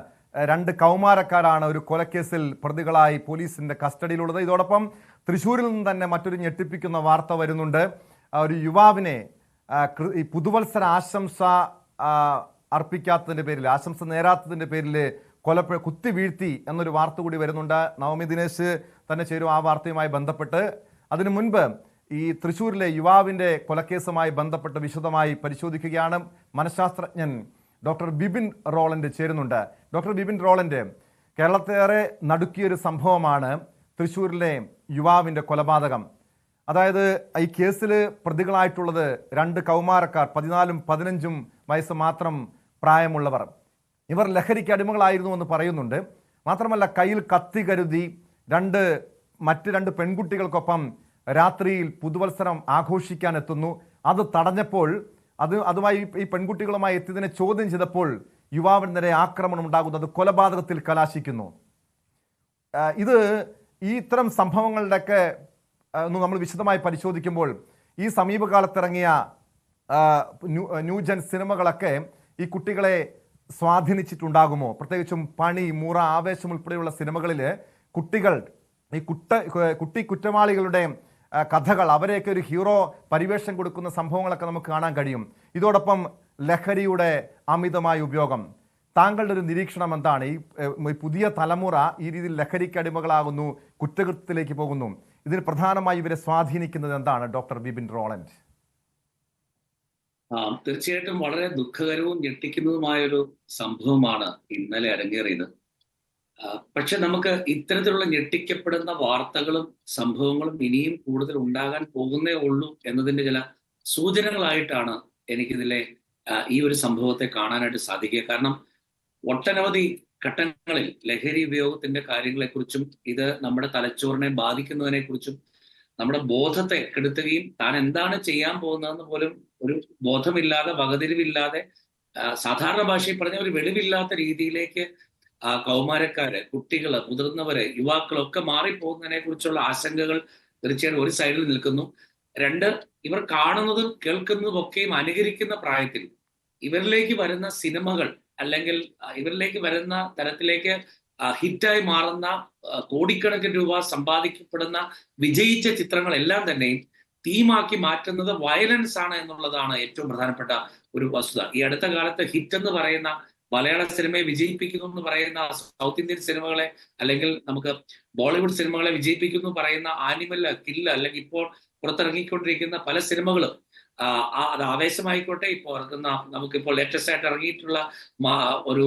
2 കൗമാരക്കാരാണ് ഒരു കൊലക്കേസിൽ പ്രതികളായി പോലീസിന്റെ കസ്റ്റഡിയിലുള്ളത്. ഇതോടൊപ്പം തൃശ്ശൂരിൽ നിന്ന് തന്നെ മറ്റൊരു ഞെട്ടിപ്പിക്കുന്ന വാർത്ത വരുന്നുണ്ട്. ഒരു യുവാവിനെ ഈ പുതുവത്സര ആശംസ അർപ്പിക്കാത്തതിന്റെ പേരിൽ, ആശംസ നേരാത്തതിന്റെ പേരിൽ കുത്തി വീഴ്ത്തി എന്നൊരു വാർത്ത കൂടി വരുന്നുണ്ട്. നവമി ദിനേശ് തന്നെ ചേരും ആ വാർത്തയുമായി ബന്ധപ്പെട്ട്. അതിനു മുൻപ് ഈ തൃശ്ശൂരിലെ യുവാവിൻ്റെ കൊലക്കേസുമായി ബന്ധപ്പെട്ട് വിശദമായി പരിശോധിക്കുകയാണ് മനഃശാസ്ത്രജ്ഞൻ ഡോക്ടർ ബിബിൻ റോളൻഡ് ചേരുന്നുണ്ട്. ഡോക്ടർ ബിബിൻ റോളൻഡ്, കേരളത്തേറെ നടുക്കിയൊരു സംഭവമാണ് തൃശ്ശൂരിലെ യുവാവിൻ്റെ കൊലപാതകം. അതായത് ഈ കേസിൽ പ്രതികളായിട്ടുള്ളത് 2 കൗമാരക്കാർ, 14ഉം 15ഉം വയസ്സ് മാത്രം പ്രായമുള്ളവർ. ഇവർ ലഹരിക്ക് അടിമകളായിരുന്നു എന്ന് പറയുന്നുണ്ട്. മാത്രമല്ല, കയ്യിൽ കത്തി കരുതി മറ്റ് 2 പെൺകുട്ടികൾക്കൊപ്പം രാത്രിയിൽ പുതുവത്സരം ആഘോഷിക്കാൻ എത്തുന്നു. അത് തടഞ്ഞപ്പോൾ അതുമായി ഈ പെൺകുട്ടികളുമായി എത്തിയതിനെ ചോദ്യം ചെയ്തപ്പോൾ യുവാവിന് നേരെ ആക്രമണം ഉണ്ടാകുന്നത് കൊലപാതകത്തിൽ കലാശിക്കുന്നു. ഇത്തരം സംഭവങ്ങളുടെയൊക്കെ നമ്മൾ വിശദമായി പരിശോധിക്കുമ്പോൾ ഈ സമീപകാലത്തിറങ്ങിയ ന്യൂജൻ സിനിമകളൊക്കെ ഈ കുട്ടികളെ സ്വാധീനിച്ചിട്ടുണ്ടാകുമോ? പ്രത്യേകിച്ചും പണി, മുറ, ആവേശം ഉൾപ്പെടെയുള്ള സിനിമകളിൽ കുട്ടികൾ ഈ കുട്ടി കുറ്റവാളികളുടെ കഥകൾ, അവരെയൊക്കെ ഒരു ഹീറോ പരിവേഷം കൊടുക്കുന്ന സംഭവങ്ങളൊക്കെ നമുക്ക് കാണാൻ കഴിയും. ഇതോടൊപ്പം ലഹരിയുടെ അമിതമായ ഉപയോഗം, താങ്കളുടെ ഒരു നിരീക്ഷണം എന്താണ്? ഈ പുതിയ തലമുറ ഈ രീതിയിൽ ലഹരിക്ക് അടിമകളാകുന്നു, കുറ്റകൃത്യത്തിലേക്ക് പോകുന്നു. ഇതിന് പ്രധാനമായി ഇവരെ സ്വാധീനിക്കുന്നത് എന്താണ് ഡോക്ടർ ബിബിൻ റോളൻഡ്? തീർച്ചയായിട്ടും വളരെ ദുഃഖകരവും ഞെട്ടിക്കുന്നതുമായൊരു സംഭവമാണ് ഇന്നലെ അരങ്ങേറിയത്. പക്ഷെ നമുക്ക് ഇത്തരത്തിലുള്ള ഞെട്ടിക്കപ്പെടുന്ന വാർത്തകളും സംഭവങ്ങളും ഇനിയും കൂടുതൽ ഉണ്ടാകാൻ പോകുന്നേ ഉള്ളൂ എന്നതിന്റെ ചില സൂചനകളായിട്ടാണ് എനിക്കിതിലെ ഈ ഒരു സംഭവത്തെ കാണാനായിട്ട് സാധിക്കുക. കാരണം ഒട്ടനവധി ഘട്ടങ്ങളിൽ ലഹരി ഉപയോഗത്തിന്റെ കാര്യങ്ങളെക്കുറിച്ചും ഇത് നമ്മുടെ തലച്ചോറിനെ ബാധിക്കുന്നതിനെ കുറിച്ചും നമ്മുടെ ബോധത്തെ കെടുത്തുകയും താൻ എന്താണ് ചെയ്യാൻ പോകുന്നതെന്ന് പോലും ഒരു ബോധമില്ലാതെ, വകതിരിവില്ലാതെ, സാധാരണ ഭാഷയിൽ പറഞ്ഞ ഒരു വെളിവില്ലാത്ത രീതിയിലേക്ക് കൗമാരക്കാര്, കുട്ടികള്, മുതിർന്നവര്, യുവാക്കളൊക്കെ മാറിപ്പോകുന്നതിനെ കുറിച്ചുള്ള ആശങ്കകൾ തീർച്ചയായും ഒരു സൈഡിൽ നിൽക്കുന്നു. 2, ഇവർ കാണുന്നതും കേൾക്കുന്നതും ഒക്കെയും അനുകരിക്കുന്ന പ്രായത്തിൽ ഇവരിലേക്ക് വരുന്ന സിനിമകൾ അല്ലെങ്കിൽ ഇവരിലേക്ക് വരുന്ന തരത്തിലേക്ക് ഹിറ്റായി മാറുന്ന കോടിക്കണക്കിന് രൂപ സമ്പാദിക്കപ്പെടുന്ന വിജയിച്ച ചിത്രങ്ങളെല്ലാം തന്നെയും തീമാക്കി മാറ്റുന്നത് വയലൻസ് ആണ് എന്നുള്ളതാണ് ഏറ്റവും പ്രധാനപ്പെട്ട ഒരു വസ്തുത. ഈ അടുത്ത കാലത്ത് ഹിറ്റ് എന്ന് പറയുന്ന മലയാള സിനിമയെ വിജയിപ്പിക്കുന്നു എന്ന് പറയുന്ന സൗത്ത് ഇന്ത്യൻ സിനിമകളെ അല്ലെങ്കിൽ നമുക്ക് ബോളിവുഡ് സിനിമകളെ വിജയിപ്പിക്കുന്നു പറയുന്ന ആനിമൽ, കില്ല് അല്ലെങ്കിൽ ഇപ്പോൾ പുറത്തിറങ്ങിക്കൊണ്ടിരിക്കുന്ന പല സിനിമകളും, അത് ആവേശമായിക്കോട്ടെ, ഇപ്പോൾ ഇറങ്ങുന്ന നമുക്കിപ്പോൾ ലേറ്റസ്റ്റ് ആയിട്ട് ഇറങ്ങിയിട്ടുള്ള ഒരു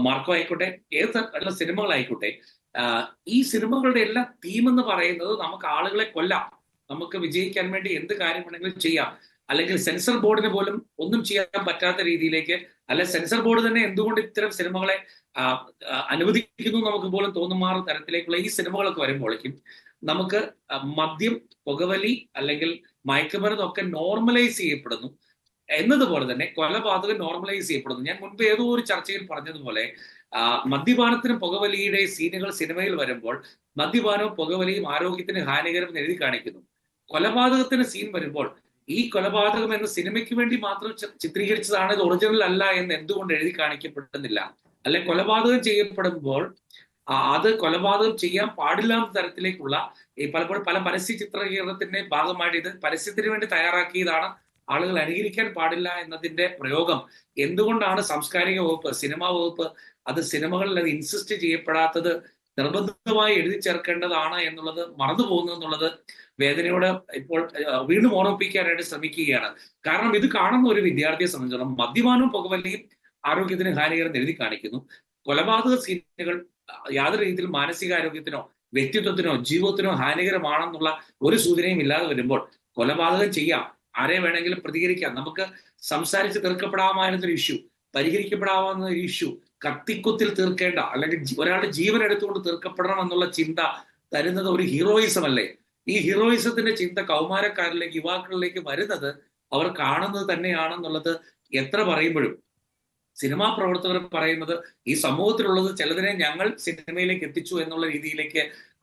മാർക്കോ ആയിക്കോട്ടെ, ഏത് തരം സിനിമകളായിക്കോട്ടെ, ഈ സിനിമകളുടെ എല്ലാം തീം എന്ന് പറയുന്നത് നമുക്ക് ആളുകളെ കൊല്ലാം, നമുക്ക് വിജയിക്കാൻ വേണ്ടി എന്ത് കാര്യം വേണമെങ്കിലും ചെയ്യാം, അല്ലെങ്കിൽ സെൻസർ ബോർഡിന് പോലും ഒന്നും ചെയ്യാൻ പറ്റാത്ത രീതിയിലേക്ക്, അല്ലെ സെൻസർ ബോർഡ് തന്നെ എന്തുകൊണ്ട് ഇത്തരം സിനിമകളെ അനുവദിക്കുന്നു നമുക്ക് പോലും തോന്നുമാറുന്ന തരത്തിലേക്കുള്ള ഈ സിനിമകളൊക്കെ വരുമ്പോഴേക്കും നമുക്ക് മദ്യം, പുകവലി അല്ലെങ്കിൽ മയക്കുമരുന്നൊക്കെ നോർമലൈസ് ചെയ്യപ്പെടുന്നു എന്നതുപോലെ തന്നെ കൊലപാതകം നോർമലൈസ് ചെയ്യപ്പെടുന്നു. ഞാൻ മുൻപ് ഏതോ ഒരു ചർച്ചയിൽ പറഞ്ഞതുപോലെ മദ്യപാനത്തിനും പുകവലിയുടെ സീനുകൾ സിനിമയിൽ വരുമ്പോൾ മദ്യപാനവും പുകവലിയും ആരോഗ്യത്തിന് ഹാനികരം എഴുതി കാണിക്കുന്നു. കൊലപാതകത്തിന് സീൻ വരുമ്പോൾ ഈ കൊലപാതകം എന്ന സിനിമയ്ക്ക് വേണ്ടി മാത്രം ചിത്രീകരിച്ചതാണ്, ഇത് ഒറിജിനൽ അല്ല എന്ന് എന്തുകൊണ്ട് എഴുതി കാണിക്കപ്പെടുന്നില്ല? അല്ലെ കൊലപാതകം ചെയ്യപ്പെടുമ്പോൾ അത് കൊലപാതകം ചെയ്യാൻ പാടില്ലാത്ത തരത്തിലേക്കുള്ള പലപ്പോഴും പല പരസ്യ ചിത്രീകരണത്തിന്റെ ഭാഗമായിട്ട് ഇത് പരസ്യത്തിന് വേണ്ടി തയ്യാറാക്കിയതാണ്, ആളുകൾ അനുകരിക്കാൻ പാടില്ല എന്നതിന്റെ പ്രയോഗം എന്തുകൊണ്ടാണ് സാംസ്കാരിക വകുപ്പ്, സിനിമാ വകുപ്പ് അത് സിനിമകളിൽ അത് ഇൻസിസ്റ്റ് ചെയ്യപ്പെടാത്തത് നിർബന്ധമായി എഴുതി ചേർക്കേണ്ടതാണ് എന്നുള്ളത് മറന്നു പോകുന്നു എന്നുള്ളത് വേദനയോട് ഇപ്പോൾ വീണ്ടും ഓർമ്മിപ്പിക്കാനായിട്ട് ശ്രമിക്കുകയാണ്. കാരണം ഇത് കാണുന്ന ഒരു വിദ്യാർത്ഥിയെ സംബന്ധിച്ചിടത്തോളം മദ്യപാനവും പുകവലിയും ആരോഗ്യത്തിന് ഹാനികരം എഴുതി കാണിക്കുന്നു. കൊലപാതക സീനുകൾ യാതൊരു രീതിയിൽ മാനസികാരോഗ്യത്തിനോ വ്യക്തിത്വത്തിനോ ജീവിതത്തിനോ ഹാനികരമാണെന്നുള്ള ഒരു സൂചനയും ഇല്ലാതെ വരുമ്പോൾ കൊലപാതകം ചെയ്യാം, ആരെ വേണമെങ്കിലും പ്രതികരിക്കാം, നമുക്ക് സംസാരിച്ച് തീർക്കപ്പെടാമായിരുന്നൊരു ഇഷ്യൂ പരിഹരിക്കപ്പെടാവുന്ന ഒരു ഇഷ്യൂ കത്തിക്കുത്തിൽ തീർക്കേണ്ട അല്ലെങ്കിൽ ഒരാളുടെ ജീവൻ എടുത്തുകൊണ്ട് തീർക്കപ്പെടണം എന്നുള്ള ചിന്ത തരുന്നത് ഒരു ഹീറോയിസം അല്ലേ? ഈ ഹീറോയിസത്തിന്റെ ചിന്ത കൗമാരക്കാരിലേക്ക് യുവാക്കളിലേക്ക് വരുന്നത് അവർ കാണുന്നത് തന്നെയാണെന്നുള്ളത് എത്ര പറയുമ്പോഴും സിനിമാ പ്രവർത്തകർ പറയുന്നത് ഈ സമൂഹത്തിലുള്ളത് ചിലതിനെ ഞങ്ങൾ സിനിമയിലേക്ക് എത്തിച്ചു എന്നുള്ള രീതിയിലേക്ക്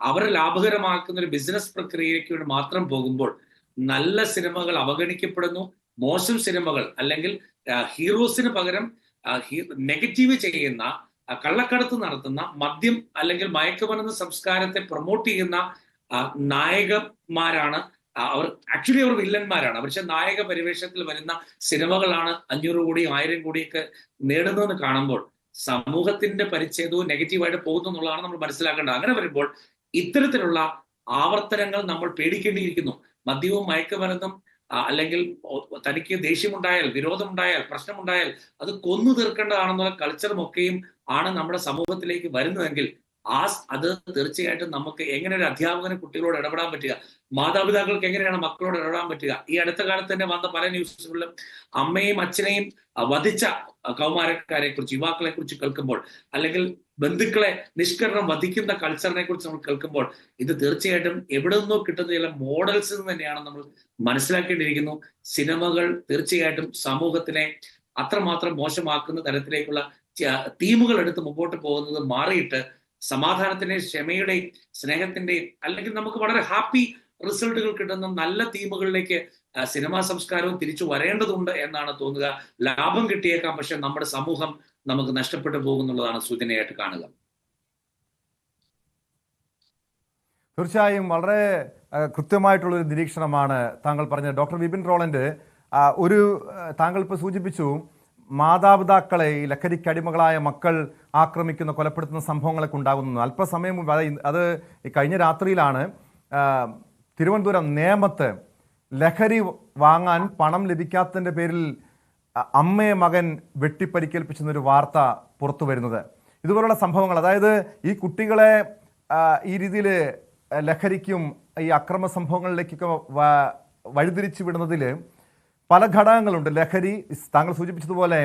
അവരെ ലാഭകരമാക്കുന്ന ഒരു ബിസിനസ് പ്രക്രിയയ്ക്ക് വേണ്ടി മാത്രം പോകുമ്പോൾ നല്ല സിനിമകൾ അവഗണിക്കപ്പെടുന്നു. മോശം സിനിമകൾ അല്ലെങ്കിൽ ഹീറോസിന് പകരം നെഗറ്റീവ് ചെയ്യുന്ന, കള്ളക്കടത്ത് നടത്തുന്ന, മദ്യം അല്ലെങ്കിൽ മയക്കുമരുന്ന് സംസ്കാരത്തെ പ്രൊമോട്ട് ചെയ്യുന്ന നായകന്മാരാണ് അവർ. ആക്ച്വലി അവർ വില്ലന്മാരാണ്. പക്ഷെ നായക പരിവേഷത്തിൽ വരുന്ന സിനിമകളാണ് 500 കോടിയും 1000 കോടിയൊക്കെ നേടുന്നതെന്ന് കാണുമ്പോൾ സമൂഹത്തിന്റെ പരിച്ഛേദവും നെഗറ്റീവായിട്ട് പോകുന്നു എന്നുള്ളതാണ് നമ്മൾ മനസ്സിലാക്കേണ്ടത്. അങ്ങനെ വരുമ്പോൾ ഇത്തരത്തിലുള്ള ആവർത്തനങ്ങൾ നമ്മൾ പേടിക്കേണ്ടിയിരിക്കുന്നു. മദ്യവും മയക്കുമരുന്നും അല്ലെങ്കിൽ തനിക്ക് ദേഷ്യമുണ്ടായാൽ, വിരോധമുണ്ടായാൽ, പ്രശ്നമുണ്ടായാൽ അത് കൊന്നു തീർക്കേണ്ടതാണെന്നുള്ള കൾച്ചറും ഒക്കെയും ആണ് നമ്മുടെ സമൂഹത്തിലേക്ക് വരുന്നതെങ്കിൽ അത് തീർച്ചയായിട്ടും നമുക്ക് എങ്ങനെ ഒരു അധ്യാപകന് കുട്ടികളോട് ഇടപെടാൻ പറ്റുക, മാതാപിതാക്കൾക്ക് എങ്ങനെയാണ് മക്കളോട് ഇടപെടാൻ പറ്റുക? ഈ അടുത്ത കാലത്ത് തന്നെ വന്ന പല ന്യൂസുകളിലും അമ്മയും അച്ഛനെയും വധിച്ച കൗമാരക്കാരെ കുറിച്ച്, യുവാക്കളെ കുറിച്ച് കേൾക്കുമ്പോൾ, അല്ലെങ്കിൽ ബന്ധുക്കളെ നിഷ്കരണം വധിക്കുന്ന കൾച്ചറിനെ കുറിച്ച് നമ്മൾ കേൾക്കുമ്പോൾ ഇത് തീർച്ചയായിട്ടും എവിടെ നിന്നോ കിട്ടുന്ന ചില മോഡൽസ് തന്നെയാണ് നമ്മൾ മനസ്സിലാക്കേണ്ടിയിരിക്കുന്നു. സിനിമകൾ തീർച്ചയായിട്ടും സമൂഹത്തിനെ അത്രമാത്രം മോശമാക്കുന്ന തരത്തിലേക്കുള്ള തീമുകൾ എടുത്ത് മുമ്പോട്ട് പോകുന്നത് മാറിയിട്ട് സമാധാനത്തിന്റെയും ക്ഷമയുടെയും സ്നേഹത്തിന്റെയും അല്ലെങ്കിൽ നമുക്ക് വളരെ ഹാപ്പി റിസൾട്ടുകൾ കിട്ടുന്ന നല്ല തീമുകളിലേക്ക് സിനിമാ സംസ്കാരവും തിരിച്ചു വരേണ്ടതുണ്ട് എന്നാണ് തോന്നുക. ലാഭം കിട്ടിയേക്കാം, പക്ഷെ നമ്മുടെ സമൂഹം നമുക്ക് നഷ്ടപ്പെട്ടു പോകുന്നുള്ളതാണ് സൂചനയായിട്ട് കാണുക. തീർച്ചയായും വളരെ കൃത്യമായിട്ടുള്ളൊരു നിരീക്ഷണമാണ് താങ്കൾ പറഞ്ഞത്. ഡോക്ടർ വിപിൻ റോളൻഡ്, താങ്കൾ ഇപ്പോൾ സൂചിപ്പിച്ചു മാതാപിതാക്കളെ ഈ ലഹരിക്കടിമകളായ മക്കൾ ആക്രമിക്കുന്ന, കൊലപ്പെടുത്തുന്ന സംഭവങ്ങളൊക്കെ ഉണ്ടാകുന്നു. അല്പസമയം മുമ്പ്, അത് കഴിഞ്ഞ രാത്രിയിലാണ് തിരുവനന്തപുരം നേമത്ത് ലഹരി വാങ്ങാൻ പണം ലഭിക്കാത്തതിൻ്റെ പേരിൽ അമ്മയെ മകൻ വെട്ടിപ്പരിക്കേൽപ്പിച്ചെന്നൊരു വാർത്ത പുറത്തു വരുന്നത്. ഇതുപോലുള്ള സംഭവങ്ങൾ, അതായത് ഈ കുട്ടികളെ ഈ രീതിയിൽ ലഹരിക്കും ഈ അക്രമ സംഭവങ്ങളിലേക്കൊക്കെ വഴിതിരിച്ചു വിടുന്നതിൽ പല ഘടകങ്ങളുണ്ട്. ലഹരി, താങ്കൾ സൂചിപ്പിച്ചതുപോലെ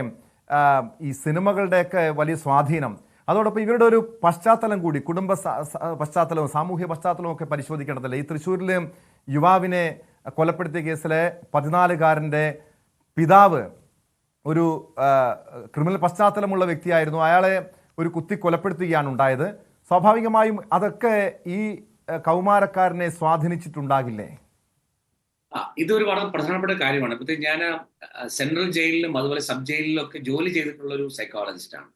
ഈ സിനിമകളുടെയൊക്കെ വലിയ സ്വാധീനം, അതോടൊപ്പം ഇവരുടെ ഒരു പശ്ചാത്തലം കൂടി, കുടുംബ പശ്ചാത്തലവും സാമൂഹ്യ പശ്ചാത്തലവും ഒക്കെ പരിശോധിക്കേണ്ടതല്ലേ? ഈ തൃശ്ശൂരിൽ യുവാവിനെ കൊലപ്പെടുത്തിയ കേസിലെ 14-കാരൻ്റെ പിതാവ് ഒരു ക്രിമിനൽ പശ്ചാത്തലമുള്ള വ്യക്തിയായിരുന്നു. അയാളെ ഒരു കുത്തി കൊലപ്പെടുത്തുകയാണ് ഉണ്ടായത്. സ്വാഭാവികമായും അതൊക്കെ ഈ കൗമാരക്കാരനെ സ്വാധീനിച്ചിട്ടുണ്ടാകില്ലേ? ഇതൊരു വളരെ പ്രധാനപ്പെട്ട കാര്യമാണ്. ഇപ്പോഴത്തെ ഞാൻ സെൻട്രൽ ജയിലിലും അതുപോലെ സബ് ജയിലിലും ഒക്കെ ജോലി ചെയ്തിട്ടുള്ള ഒരു സൈക്കോളജിസ്റ്റാണ്.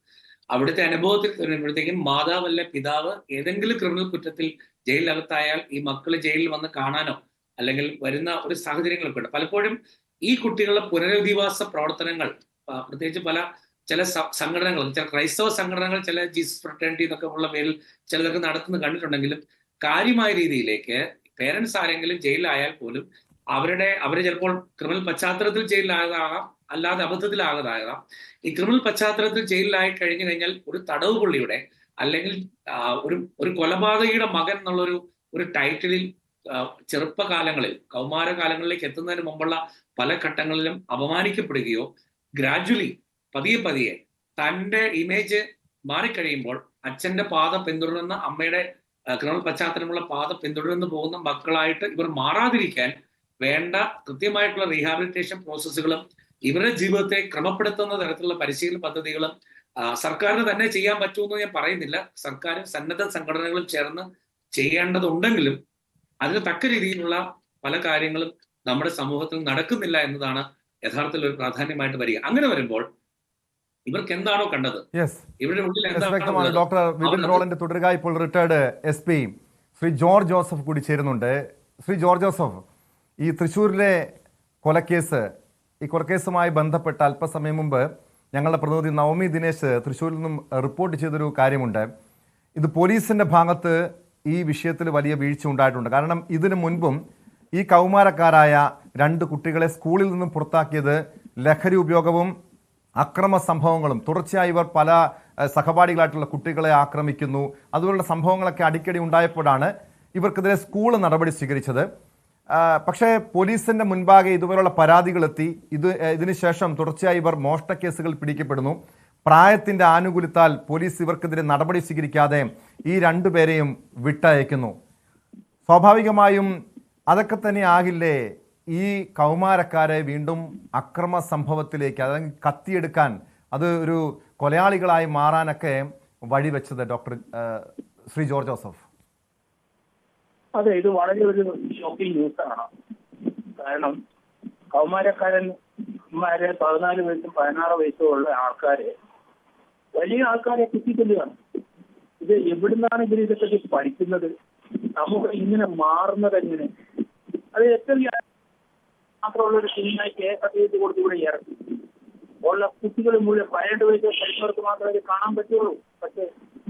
അവിടുത്തെ അനുഭവത്തിൽ വരുമ്പോഴത്തേക്കും മാതാവല്ല പിതാവ് ഏതെങ്കിലും ക്രിമിനൽ കുറ്റത്തിൽ ജയിലിനകത്തായാൽ ഈ മക്കൾ ജയിലിൽ വന്ന് കാണാനോ അല്ലെങ്കിൽ വരുന്ന ഒരു സാഹചര്യങ്ങളൊക്കെ ഉണ്ട്. പലപ്പോഴും ഈ കുട്ടികളുടെ പുനരധിവാസ പ്രവർത്തനങ്ങൾ പ്രത്യേകിച്ച് ചില സംഘടനകൾ, ചില ക്രൈസ്തവ സംഘടനകൾ, ചില ജീസസ് ഫ്രട്ടേണിറ്റി എന്നൊക്കെ ഉള്ള പേരിൽ ചിലതൊക്കെ നടത്തുന്നത് കണ്ടിട്ടുണ്ടെങ്കിലും കാര്യമായ രീതിയിലേക്ക് പേരൻസ് ആരെങ്കിലും ജയിലിലായാൽ പോലും അവര് ചിലപ്പോൾ ക്രിമിനൽ പശ്ചാത്തലത്തിൽ ജയിലിലാകാം, അല്ലാതെ അബദ്ധത്തിലാകാതാകാം. ഈ ക്രിമിനൽ പശ്ചാത്തലത്തിൽ ജയിലിലായി കഴിഞ്ഞു കഴിഞ്ഞാൽ ഒരു തടവ് പുള്ളിയുടെ അല്ലെങ്കിൽ ഒരു കൊലപാതകയുടെ മകൻ എന്നുള്ളൊരു ടൈറ്റിലിൽ ചെറുപ്പകാലങ്ങളിൽ, കൗമാരകാലങ്ങളിലേക്ക് എത്തുന്നതിന് മുമ്പുള്ള പല ഘട്ടങ്ങളിലും അപമാനിക്കപ്പെടുകയോ ഗ്രാജുവലി പതിയെ തൻ്റെ ഇമേജ് മാറിക്കഴിയുമ്പോൾ അച്ഛന്റെ പാത പിന്തുടരുന്ന, അമ്മയുടെ ക്രിമിനൽ പശ്ചാത്തലമുള്ള പാത പിന്തുടർന്ന് പോകുന്ന മക്കളായിട്ട് ഇവർ മാറാതിരിക്കാൻ വേണ്ട കൃത്യമായിട്ടുള്ള റീഹാബിലിറ്റേഷൻ പ്രോസസ്സുകളും ഇവരുടെ ജീവിതത്തെ ക്രമപ്പെടുത്തുന്ന തരത്തിലുള്ള പരിശീലന പദ്ധതികളും സർക്കാരിന് തന്നെ ചെയ്യാൻ പറ്റുമെന്ന് ഞാൻ പറയുന്നില്ല. സർക്കാരും സന്നദ്ധ സംഘടനകളും ചേർന്ന് ചെയ്യേണ്ടതുണ്ടെങ്കിലും അതിന് തക്ക രീതിയിലുള്ള പല കാര്യങ്ങളും നമ്മുടെ സമൂഹത്തിൽ നടക്കുന്നില്ല എന്നതാണ് യഥാർത്ഥത്തിൽ ഒരു പ്രാധാന്യമായിട്ട് വരിക. അങ്ങനെ വരുമ്പോൾ ഇവർക്ക് എന്താണോ കണ്ടത്, ഇവരുടെ ഉള്ളിൽ എന്താണോ. ഡോക്ടർ വിപിൻ റോളൻഡ് തുടരുക. ഇപ്പോൾ retired SP Shri George Joseph കൂടി ചേരുന്നുണ്ട്. ശ്രീ ജോർജ് ജോസഫ്, ഈ തൃശ്ശൂരിലെ കൊലക്കേസ്, ഈ കൊലക്കേസുമായി ബന്ധപ്പെട്ട് അല്പസമയം മുമ്പ് ഞങ്ങളുടെ പ്രതിനിധി നവമി ദിനേശ് തൃശ്ശൂരിൽ നിന്നും റിപ്പോർട്ട് ചെയ്തൊരു കാര്യമുണ്ട്. ഇത് പോലീസിൻ്റെ ഭാഗത്ത് ഈ വിഷയത്തിൽ വലിയ വീഴ്ച ഉണ്ടായിട്ടുണ്ട്. കാരണം ഇതിനു മുൻപും ഈ കൗമാരക്കാരായ 2 കുട്ടികളെ സ്കൂളിൽ നിന്നും പുറത്താക്കിയത് ലഹരി ഉപയോഗവും അക്രമ സംഭവങ്ങളും, തുടർച്ചയായി ഇവർ പല സഹപാഠികളായിട്ടുള്ള കുട്ടികളെ ആക്രമിക്കുന്നു, അതുപോലുള്ള സംഭവങ്ങളൊക്കെ അടിക്കടി ഉണ്ടായപ്പോഴാണ് ഇവർക്കെതിരെ സ്കൂൾ നടപടി സ്വീകരിച്ചത്. പക്ഷേ പോലീസിന്റെ മുൻപാകെ ഇതുപോലുള്ള പരാതികളെത്തി. ഇതിനുശേഷം തുടർച്ചയായി ഇവർ മോഷണ കേസുകൾ പിടിക്കപ്പെടുന്നു. പ്രായത്തിന്റെ ആനുകൂല്യത്താൽ പോലീസ് ഇവർക്കെതിരെ നടപടി സ്വീകരിക്കാതെ ഈ 2 പേരെയും വിട്ടയക്കുന്നു. സ്വാഭാവികമായും അതൊക്കെ തന്നെ ആകില്ലേ ഈ കൗമാരക്കാരെ വീണ്ടും അക്രമ സംഭവത്തിലേക്ക്, അല്ലെങ്കിൽ കത്തിയെടുക്കാൻ, അത് ഒരു കൊലയാളികളായി മാറാനൊക്കെ വഴിവെച്ചത് ഡോക്ടർ ശ്രീ ജോർജ് ജോസഫ്? അതെ, ഇത് വളരെ ഒരു ഷോക്കിംഗ് ന്യൂസാണ്. കാരണം കൗമാരക്കാരന്മാരെ 14 വയസ്സും 16 വയസ്സും ഉള്ള ആൾക്കാരെ, വലിയ ആൾക്കാരെ കുത്തിക്കൊല്ലുകയാണ്. ഇത് എവിടുന്നാണ് ഇവർ ഇതൊക്കെ പഠിക്കുന്നത്? സമൂഹം ഇങ്ങനെ മാറുന്നത് എങ്ങനെ? അത് ഏറ്റവും മാത്രമുള്ള ഒരു സിനിമ KSRTC കൊടുത്തുകൂടെ ഇറക്കി ഉള്ള കുട്ടികൾ മുഴുവൻ 12 വയസ്സ് കഴിച്ചവർക്ക് മാത്രമേ ഇത് കാണാൻ പറ്റുള്ളൂ. പക്ഷെ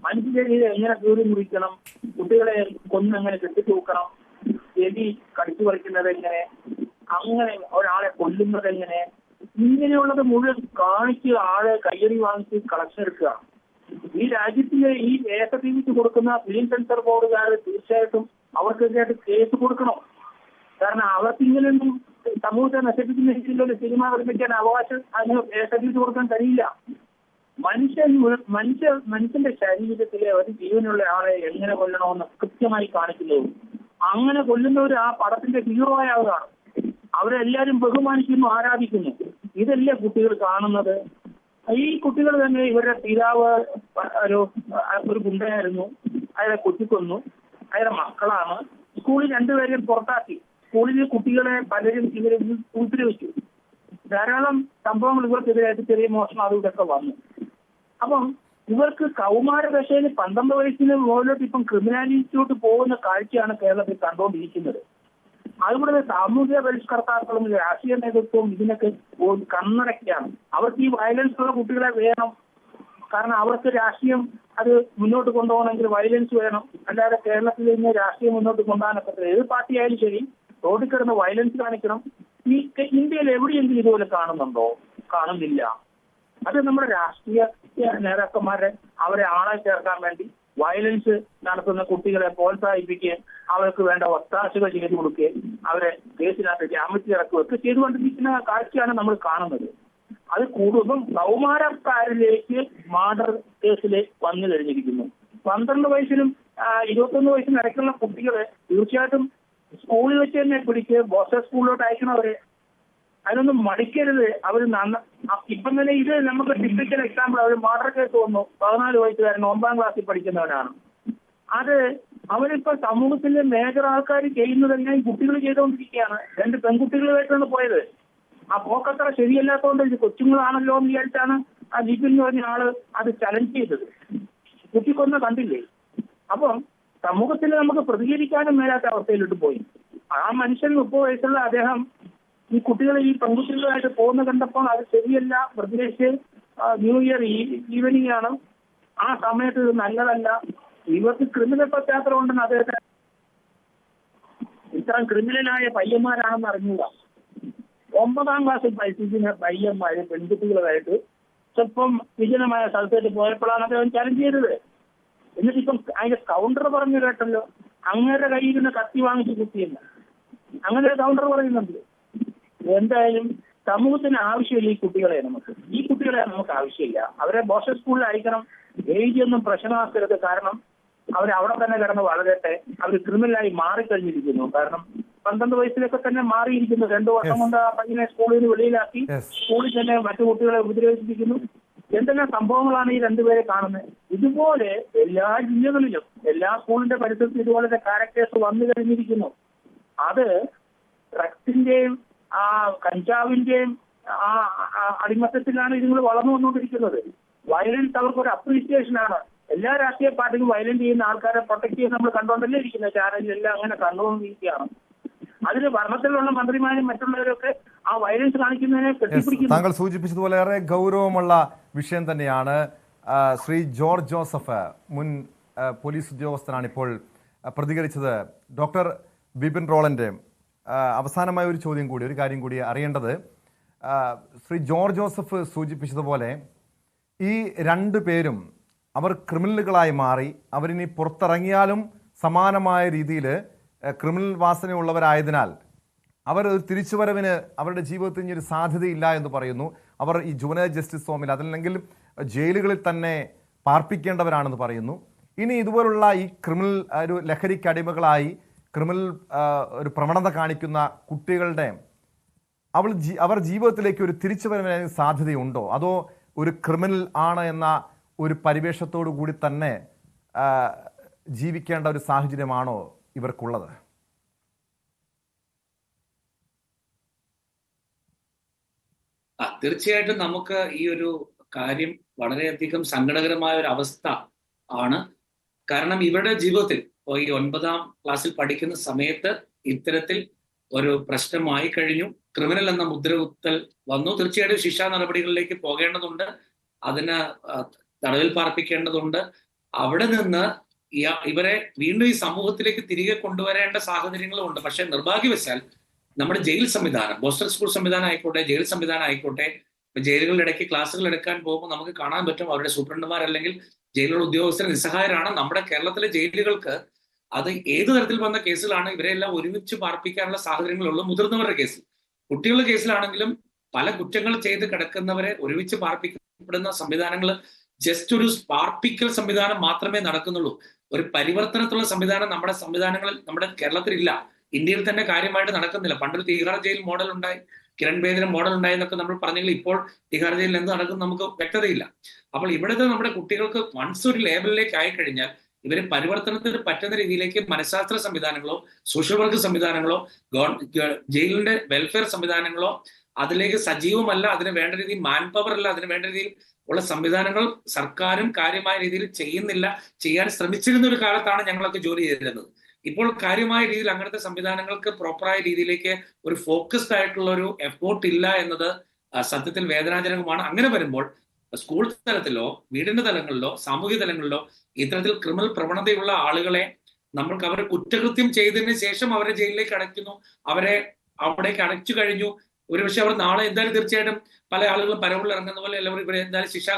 മനുഷ്യരെ എങ്ങനെ കീറി മുറിക്കണം, കുട്ടികളെ കൊന്നെങ്ങനെ കെട്ടിത്തൂക്കണം, ചെവി കടിച്ചു പറിക്കുന്നത് എങ്ങനെ, അങ്ങനെ ഒരാളെ കൊല്ലുന്നത് എങ്ങനെ, ഇങ്ങനെയുള്ളത് മുഴുവൻ കാണിച്ച് ആളെ കയ്യറി വാങ്ങിച്ച് കളക്ഷൻ എടുക്കുക. ഈ രാജ്യത്തിലെ ഈ KSRTC കൊടുക്കുന്ന ഫിലിം സെൻസർ ബോർഡുകാർ തീർച്ചയായിട്ടും അവർക്കെതിരായിട്ട് കേസ് കൊടുക്കണം. കാരണം അവർക്ക് ഇങ്ങനെയൊന്നും സമൂഹത്തെ നശിപ്പിക്കുന്ന രീതിയിലുള്ള സിനിമ നിർമ്മിക്കാൻ അവകാശം അതിന് KSRTC കൊടുക്കാൻ കഴിയില്ല. മനുഷ്യന്റെ ശരീരത്തിലെ ഒരു ജീവനുള്ള ആളെ എങ്ങനെ കൊല്ലണമെന്ന് കൃത്യമായി കാണിക്കുന്നതും അങ്ങനെ കൊല്ലുന്നവർ ആ പടത്തിന്റെ ഹീറോ ആയവരാണ്. അവരെല്ലാരും ബഹുമാനിക്കുന്നു, ആരാധിക്കുന്നു. ഇതല്ലേ കുട്ടികൾ കാണുന്നത്? ഈ കുട്ടികൾ തന്നെ ഇവരുടെ പിതാവ് ഒരു ഗുണ്ടയായിരുന്നു, അയാളെ കുത്തിക്കൊന്നു, അയാളുടെ മക്കളാണ്. സ്കൂളിൽ 2 പേരെയും പുറത്താക്കി. സ്കൂളിൽ കുട്ടികളെ പലരും ഇവരെ ഉപദ്രവിച്ചു. ധാരാളം സംഭവങ്ങൾ ഇവർക്കെതിരായിട്ട് ചെറിയ മോഷണം അതുകൊണ്ടൊക്കെ വന്നു. അപ്പം ഇവർക്ക് കൗമാരദശയിൽ 12 വയസ്സിന് മുകളിലോട്ട് ഇപ്പം ക്രിമിനാലിറ്റിയിലോട്ട് പോകുന്ന കാഴ്ചയാണ് കേരളത്തിൽ കണ്ടുകൊണ്ടിരിക്കുന്നത്. അതുപോലെ സാമൂഹിക പരിഷ്കർത്താക്കളും രാഷ്ട്രീയ നേതൃത്വവും ഇതിനൊക്കെ കണ്ണടയ്ക്കാണ്. അവർക്ക് ഈ വയലൻസ് ഉള്ള കുട്ടികളെ വേണം. കാരണം അവർക്ക് രാഷ്ട്രീയം അത് മുന്നോട്ട് കൊണ്ടുപോകണമെങ്കിൽ വയലൻസ് വേണം. അല്ലാതെ കേരളത്തിൽ നിന്ന് രാഷ്ട്രീയം മുന്നോട്ട് കൊണ്ടുപോകാനൊക്കെ ഏത് പാർട്ടിയായാലും ശരി റോഡിൽ കിടന്ന് വയലൻസ് കാണിക്കണം. ഈ ഇന്ത്യയിൽ എവിടെയെങ്കിലും ഇതുപോലെ കാണുന്നുണ്ടോ? കാണുന്നില്ല. അത് നമ്മുടെ രാഷ്ട്രീയ നേതാക്കന്മാരെ അവരെ ആളെ ചേർക്കാൻ വേണ്ടി വയലൻസ് നടത്തുന്ന കുട്ടികളെ പ്രോത്സാഹിപ്പിക്കുകയും അവർക്ക് വേണ്ട ഒത്താശകൾ ചെയ്തു കൊടുക്കുകയും അവരെ കേസിനകത്ത് ജാമ്യത്തിൽ ഇറക്കുകയൊക്കെ ചെയ്തുകൊണ്ടിരിക്കുന്ന കാഴ്ചയാണ് നമ്മൾ കാണുന്നത്. അത് കൂടുതലും കൗമാരക്കാരിലേക്ക് മർഡർ കേസിൽ വന്നു കഴിഞ്ഞിരിക്കുന്നു. 12 വയസ്സിനും 21 വയസ്സിനും ഇടയ്ക്കുള്ള കുട്ടികളെ തീർച്ചയായിട്ടും സ്കൂളിൽ വെച്ച് തന്നെ പിടിച്ച് ബോയ്സ് സ്കൂളിലോട്ട് അയക്കണവരെ. അതിനൊന്നും മടിക്കരുത്. അവർ ഇപ്പം തന്നെ ഇത് നമുക്ക് ടിപ്പിക്കൽ എക്സാമ്പിൾ. അവർ മർഡർ കേസ് വന്നു, 14 വയസ്സുകാരൻ 9ാം ക്ലാസ്സിൽ പഠിക്കുന്നവനാണ്. അത് അവരിപ്പോ സമൂഹത്തിലെ മേജർ ആൾക്കാർ ചെയ്യുന്നതെല്ലാം ഈ കുട്ടികൾ ചെയ്തുകൊണ്ടിരിക്കുകയാണ്. 2 പെൺകുട്ടികളുമായിട്ടാണ് പോയത്. ആ പോക്കത്ര ശരിയല്ലാത്തതുകൊണ്ട് ഇത് കൊച്ചുങ്ങളാണല്ലോ എന്ന് വിചാരിച്ചാണ് ആ ലിപിൻ എന്ന് പറഞ്ഞ ആള് അത് ചലഞ്ച് ചെയ്തത്. കുട്ടിക്കൊന്ന കണ്ടില്ലേ? അപ്പം സമൂഹത്തിൽ നമുക്ക് പ്രതികരിക്കാനും മേലാത്ത അവസ്ഥയിലോട്ട് പോയി. ആ മനുഷ്യൻ 30 വയസ്സുള്ള അദ്ദേഹം ഈ കുട്ടികളെ ഈ പെൺകുട്ടികളായിട്ട് പോകുന്ന കണ്ടപ്പോൾ അത് ശരിയല്ല, പ്രത്യേകിച്ച് ന്യൂ ഇയർ ഈവനിങ് ആണ്, ആ സമയത്ത് ഇത് നല്ലതല്ല. ഇവർക്ക് ക്രിമിനൽ പശ്ചാത്തലം ഉണ്ടെന്ന് അദ്ദേഹത്തെ ഇത്തരം ക്രിമിനലായ പയ്യന്മാരാണെന്ന് അറിഞ്ഞൂടാ. 9ാം ക്ലാസ്സിൽ പഠിപ്പിക്കുന്ന പയ്യന്മാര് പെൺകുട്ടികളായിട്ട് സ്വല്പം വിജനമായ സ്ഥലത്തേക്ക് പോയപ്പോഴാണ് അദ്ദേഹം ചലഞ്ച് ചെയ്തത്. എന്നിട്ടിപ്പം അതിന്റെ കൗണ്ടർ പറഞ്ഞു കേട്ടല്ലോ, അങ്ങയുടെ കയ്യിൽ നിന്ന് കത്തി വാങ്ങിച്ച് കുത്തിയില്ല, അങ്ങനെ ഒരു കൗണ്ടർ പറയുന്നുണ്ട്. എന്തായാലും സമൂഹത്തിന് ആവശ്യമില്ല ഈ കുട്ടികളെ. ഈ കുട്ടികളെ നമുക്ക് ആവശ്യമില്ല. അവരെ ബോയ്സ് സ്കൂളിൽ അയക്കണം. ഏജ് ഒന്നും പ്രശ്നമാക്കരുത്. കാരണം അവരവിടെ തന്നെ കിടന്ന് വളരട്ടെ. അവർ ക്രിമിനലായി മാറിക്കഴിഞ്ഞിരിക്കുന്നു. കാരണം 12 വയസ്സിലൊക്കെ തന്നെ മാറിയിരിക്കുന്നു. 2 വർഷം കൊണ്ട് ആ പയ്യനെ സ്കൂളിൽ നിന്ന് വെളിയിലാക്കി സ്കൂളിൽ തന്നെ മറ്റു കുട്ടികളെ ഉപദ്രവിച്ചിരിക്കുന്നു. എന്തെല്ലാം സംഭവങ്ങളാണ് ഈ 2 പേരെ കാണുന്നത്. ഇതുപോലെ എല്ലാ ജില്ലകളിലും എല്ലാ സ്കൂളിന്റെ പരിസരത്തും ഇതുപോലത്തെ ക്യാരക്ടേഴ്സ് വന്നു കഴിഞ്ഞിരിക്കുന്നു. അത് ഡ്രഗ്സിന്റെയും ആ കഞ്ചാവിന്റെയും ആ അടിമത്തത്തിലാണ് ഇതുങ്ങൾ വളർന്നു വന്നുകൊണ്ടിരിക്കുന്നത്. വയലൻസ് അവർക്ക് ഒരു അപ്രീസിയേഷൻ ആണ്. എല്ലാ രാഷ്ട്രീയ പാർട്ടികളും വയലന്റ് ചെയ്യുന്ന ആൾക്കാരെ പ്രൊട്ടക്ട് ചെയ്യാൻ നമ്മൾ കണ്ടുകൊണ്ടല്ലേ ഇരിക്കുന്നത്. ചാനലിലെല്ലാം അങ്ങനെ കണ്ടുകൊണ്ടിരിക്കുകയാണ്. അതിന് ഭരണത്തിലുള്ള മന്ത്രിമാരും മറ്റുള്ളവരൊക്കെ ആ വയലൻസ് കാണിക്കുന്നതിനെ കെട്ടിപ്പിടിക്കുന്നു. താങ്കൾ സൂചിപ്പിച്ചതുപോലെ ഏറെ ഗൗരവമുള്ള വിഷയം തന്നെയാണ്. ശ്രീ ജോർജ് ജോസഫ്, മുൻ പോലീസ് ഉദ്യോഗസ്ഥനാണ് ഇപ്പോൾ പ്രതികരിച്ചത്. ഡോക്ടർ ബിപിൻ റോളൻ്റെ അവസാനമായ ഒരു ചോദ്യം കൂടി, ഒരു കാര്യം കൂടി അറിയേണ്ടത്, ശ്രീ ജോർജ് ജോസഫ് സൂചിപ്പിച്ചതുപോലെ ഈ രണ്ടു പേരും അവർ ക്രിമിനലുകളായി മാറി. അവരിനി പുറത്തിറങ്ങിയാലും സമാനമായ രീതിയിൽ ക്രിമിനൽ വാസനയുള്ളവരായതിനാൽ അവർ ഒരു തിരിച്ചുവരവിന് അവരുടെ ജീവിതത്തിൽ ഇനി ഒരു സാധ്യതയില്ല എന്ന് പറയുന്നു. അവർ ഈ ജുവനൈൽ ജസ്റ്റിസ് ഹോമിൽ അതല്ലെങ്കിൽ ജയിലുകളിൽ തന്നെ പാർപ്പിക്കേണ്ടവരാണെന്ന് പറയുന്നു. ഇനി ഇതുപോലുള്ള ഈ ക്രിമിനൽ ഒരു ലഹരിക്ക് അടിമകളായി ക്രിമിനൽ ഒരു പ്രവണത കാണിക്കുന്ന കുട്ടികളുടെ അവർ ജീവിതത്തിലേക്ക് ഒരു തിരിച്ചുവരവിന് സാധ്യതയുണ്ടോ, അതോ ഒരു ക്രിമിനൽ ആണ് എന്ന ഒരു പരിവേഷത്തോടു കൂടി തന്നെ ജീവിക്കേണ്ട ഒരു സാഹചര്യമാണോ ഇവർക്കുള്ളത്? തീർച്ചയായിട്ടും നമുക്ക് ഈ ഒരു കാര്യം വളരെയധികം സങ്കടകരമായ ഒരു അവസ്ഥ ആണ്. കാരണം ഇവരുടെ ജീവിതത്തിൽ ഈ 9ാം ക്ലാസ്സിൽ പഠിക്കുന്ന സമയത്ത് ഇത്തരത്തിൽ ഒരു പ്രശ്നമായി കഴിഞ്ഞു. ക്രിമിനൽ എന്ന മുദ്രകുത്തൽ വന്നു. തീർച്ചയായിട്ടും ശിക്ഷാ നടപടികളിലേക്ക് പോകേണ്ടതുണ്ട്, അതിന് തടവിൽ പാർപ്പിക്കേണ്ടതുണ്ട്. അവിടെ നിന്ന് ഇവരെ വീണ്ടും ഈ സമൂഹത്തിലേക്ക് തിരികെ കൊണ്ടുവരേണ്ട സാഹചര്യങ്ങളുമുണ്ട്. പക്ഷെ നിർഭാഗ്യവശാൽ നമ്മുടെ ജയിൽ സംവിധാനം, ബോസ്റ്റർ സ്കൂൾ സംവിധാനം ആയിക്കോട്ടെ, ജയിൽ സംവിധാനം ആയിക്കോട്ടെ, ജയിലുകളുടെ ഇടയ്ക്ക് ക്ലാസ്സുകൾ എടുക്കാൻ പോകുമ്പോൾ നമുക്ക് കാണാൻ പറ്റും അവരുടെ സൂപ്രണ്ടുമാർ അല്ലെങ്കിൽ ജയിലുകളുടെ ഉദ്യോഗസ്ഥർ നിസ്സഹായരാണ്. നമ്മുടെ കേരളത്തിലെ ജയിലുകൾക്ക് അത് ഏത് തരത്തിൽ വന്ന കേസിലാണ് ഇവരെല്ലാം ഒരുമിച്ച് പാർപ്പിക്കാനുള്ള സാഹചര്യങ്ങളുള്ളൂ. മുതിർന്നവരുടെ കേസിൽ, കുട്ടികളുടെ കേസിലാണെങ്കിലും പല കുറ്റങ്ങൾ ചെയ്ത് കിടക്കുന്നവരെ ഒരുമിച്ച് പാർപ്പിക്കപ്പെടുന്ന സംവിധാനങ്ങൾ ജസ്റ്റ് ഒരു പാർപ്പിക്കൽ സംവിധാനം മാത്രമേ നടക്കുന്നുള്ളൂ. ഒരു പരിവർത്തനത്തിലുള്ള സംവിധാനം നമ്മുടെ സംവിധാനങ്ങളിൽ, നമ്മുടെ കേരളത്തിലില്ല. ഇന്ത്യയിൽ തന്നെ കാര്യമായിട്ട് നടക്കുന്നില്ല. പണ്ടൊരു തിഹാർ ജയിൽ മോഡൽ ഉണ്ടായി, കിരൺ ബേദിയുടെ മോഡൽ ഉണ്ടായി എന്നൊക്കെ നമ്മൾ പറഞ്ഞെങ്കിൽ ഇപ്പോൾ തിഹാർ ജയിലിൽ എന്ത് നടക്കും നമുക്ക് വ്യക്തതയില്ല. അപ്പോൾ ഇവിടുത്തെ നമ്മുടെ കുട്ടികൾക്ക് വൺസ് ഒരു ലേബലിലേക്ക് ആയിക്കഴിഞ്ഞാൽ ഇവരെ പരിവർത്തനത്തിന് പറ്റുന്ന രീതിയിലേക്ക് മനഃശാസ്ത്ര സംവിധാനങ്ങളോ സോഷ്യൽ വർക്ക് സംവിധാനങ്ങളോ ജയിലിന്റെ വെൽഫെയർ സംവിധാനങ്ങളോ അതിലേക്ക് സജീവമല്ല, അതിന് വേണ്ട രീതിയിൽ മാൻ പവർ അല്ല, അതിന് വേണ്ട രീതിയിൽ ഉള്ള സംവിധാനങ്ങൾ സർക്കാരും കാര്യമായ രീതിയിൽ ചെയ്യുന്നില്ല. ചെയ്യാൻ ശ്രമിച്ചിരുന്ന ഒരു കാലത്താണ് ഞങ്ങളൊക്കെ ജോലി ചെയ്തിരുന്നത്. ഇപ്പോൾ കാര്യമായ രീതിയിൽ അങ്ങനത്തെ സംവിധാനങ്ങൾക്ക് പ്രോപ്പറായ രീതിയിലേക്ക് ഒരു ഫോക്കസ്ഡ് ആയിട്ടുള്ള ഒരു എഫോർട്ട് ഇല്ല എന്നത് സത്യത്തിൽ വേദനാജനകമാണ്. അങ്ങനെ വരുമ്പോൾ സ്കൂൾ തലത്തിലോ വീടിന്റെ തലങ്ങളിലോ സാമൂഹിക തലങ്ങളിലോ ഇത്തരത്തിൽ ക്രിമിനൽ പ്രവണതയുള്ള ആളുകളെ നമ്മൾക്ക് അവരെ കുറ്റകൃത്യം ചെയ്തതിന് ശേഷം അവരെ ജയിലിലേക്ക് അടയ്ക്കുന്നു, അവരെ അവിടേക്ക് അടച്ചു കഴിഞ്ഞു. ഒരുപക്ഷെ അവർ നാളെ എന്തായാലും തീർച്ചയായിട്ടും പല ആളുകളും പരവുള്ളിൽ ഇറങ്ങുന്ന പോലെ എല്ലാവരും ഇവർ എന്തായാലും ശിക്ഷാ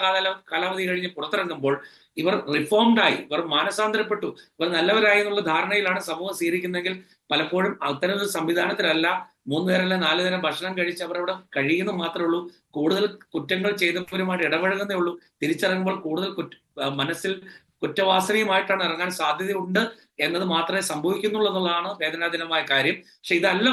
കാലാവധി കഴിഞ്ഞ് പുറത്തിറങ്ങുമ്പോൾ ഇവർ റിഫോംഡായി, ഇവർ മാനസാന്തരപ്പെട്ടു, ഇവർ നല്ലവരായി എന്നുള്ള ധാരണയിലാണ് സമൂഹം സ്വീകരിക്കുന്നതെങ്കിൽ പലപ്പോഴും അത്തരമൊരു സംവിധാനത്തിലല്ല 3 നേരം 4 നേരം ഭക്ഷണം കഴിച്ച് അവരവിടെ കഴിയുന്ന മാത്രമേ ഉള്ളൂ. കൂടുതൽ കുറ്റങ്ങൾ ചെയ്തവരുമായിട്ട് ഇടപഴകുന്നേ ഉള്ളൂ. തിരിച്ചിറങ്ങുമ്പോൾ കൂടുതൽ മനസ്സിൽ കുറ്റവാസനയുമായിട്ടാണ് ഇറങ്ങാൻ സാധ്യതയുണ്ട് എന്നത് മാത്രമേ സംഭവിക്കുന്നുള്ളൂ എന്നുള്ളതാണ് വേദനാജനകമായ കാര്യം. പക്ഷെ ഇതല്ല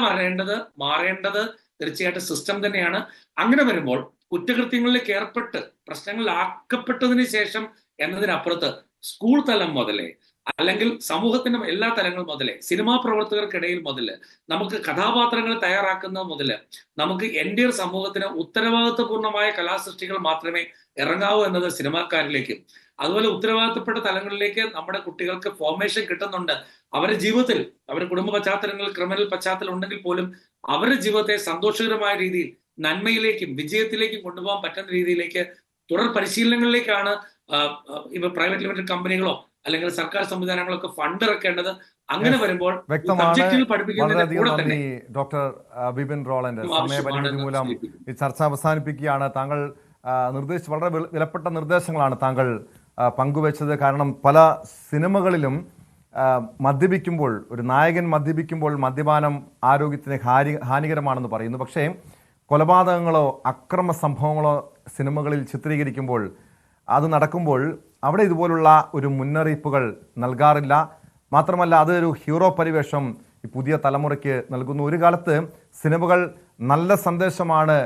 മാറേണ്ടത് തീർച്ചയായിട്ടും സിസ്റ്റം തന്നെയാണ്. അങ്ങനെ വരുമ്പോൾ കുറ്റകൃത്യങ്ങളിലേക്ക് ഏർപ്പെട്ട് പ്രശ്നങ്ങളിലാക്കപ്പെട്ടതിന് ശേഷം എന്നതിനപ്പുറത്ത് സ്കൂൾ തലം മുതലേ അല്ലെങ്കിൽ സമൂഹത്തിന്റെ എല്ലാ തലങ്ങൾ മുതലേ സിനിമാ പ്രവർത്തകർക്കിടയിൽ മുതൽ നമുക്ക് കഥാപാത്രങ്ങൾ തയ്യാറാക്കുന്നത് മുതൽ നമുക്ക് എൻ്റെ സമൂഹത്തിന് ഉത്തരവാദിത്വപൂർണമായ കലാസൃഷ്ടികൾ മാത്രമേ ഇറങ്ങാവൂ എന്നത് സിനിമാക്കാരിലേക്കും അതുപോലെ ഉത്തരവാദിത്തപ്പെട്ട തലങ്ങളിലേക്ക് നമ്മുടെ കുട്ടികൾക്ക് ഫോർമേഷൻ കിട്ടുന്നുണ്ട്. അവരുടെ ജീവിതത്തിൽ അവരുടെ കുടുംബ പശ്ചാത്തലങ്ങളിൽ ക്രിമിനൽ പശ്ചാത്തലം ഉണ്ടെങ്കിൽ പോലും അവരുടെ ജീവിതത്തെ സന്തോഷകരമായ രീതിയിൽ നന്മയിലേക്കും വിജയത്തിലേക്കും കൊണ്ടുപോകാൻ പറ്റുന്ന രീതിയിലേക്ക് തുടർ പരിശീലനങ്ങളിലേക്കാണ് ഇപ്പൊ പ്രൈവറ്റ് ലിമിറ്റഡ് കമ്പനികളോ അല്ലെങ്കിൽ സർക്കാർ സംവിധാനങ്ങളൊക്കെ ഫണ്ട് ഇറക്കേണ്ടത്. അങ്ങനെ വരുമ്പോൾ ഡോക്ടർ ബിപിൻ റോളന്റ് സമയപരിമിതി മൂലം ഈ ചർച്ച അവസാനിപ്പിക്കുകയാണ്. താങ്കൾ നിർദ്ദേശിച്ച വളരെ വിലപ്പെട്ട നിർദ്ദേശങ്ങളാണ് താങ്കൾ പങ്കുവച്ചത്. കാരണം പല സിനിമകളിലും മദ്യപിക്കുമ്പോൾ ഒരു നായകൻ മദ്യപിക്കുമ്പോൾ മദ്യപാനം ആരോഗ്യത്തിന് ഹാനികരമാണെന്ന് പറയുന്നു. പക്ഷേ കൊലപാതകങ്ങളോ അക്രമ സംഭവങ്ങളോ സിനിമകളിൽ ചിത്രീകരിക്കുമ്പോൾ അത് നടക്കുമ്പോൾ അവിടെ ഇതുപോലുള്ള ഒരു മുന്നറിയിപ്പുകൾ നൽകാറില്ല. മാത്രമല്ല അതൊരു ഹീറോ പരിവേഷം ഈ പുതിയ തലമുറയ്ക്ക് നൽകുന്നു. ഒരു കാലത്ത് സിനിമകൾ നല്ല സന്ദേശമാണ്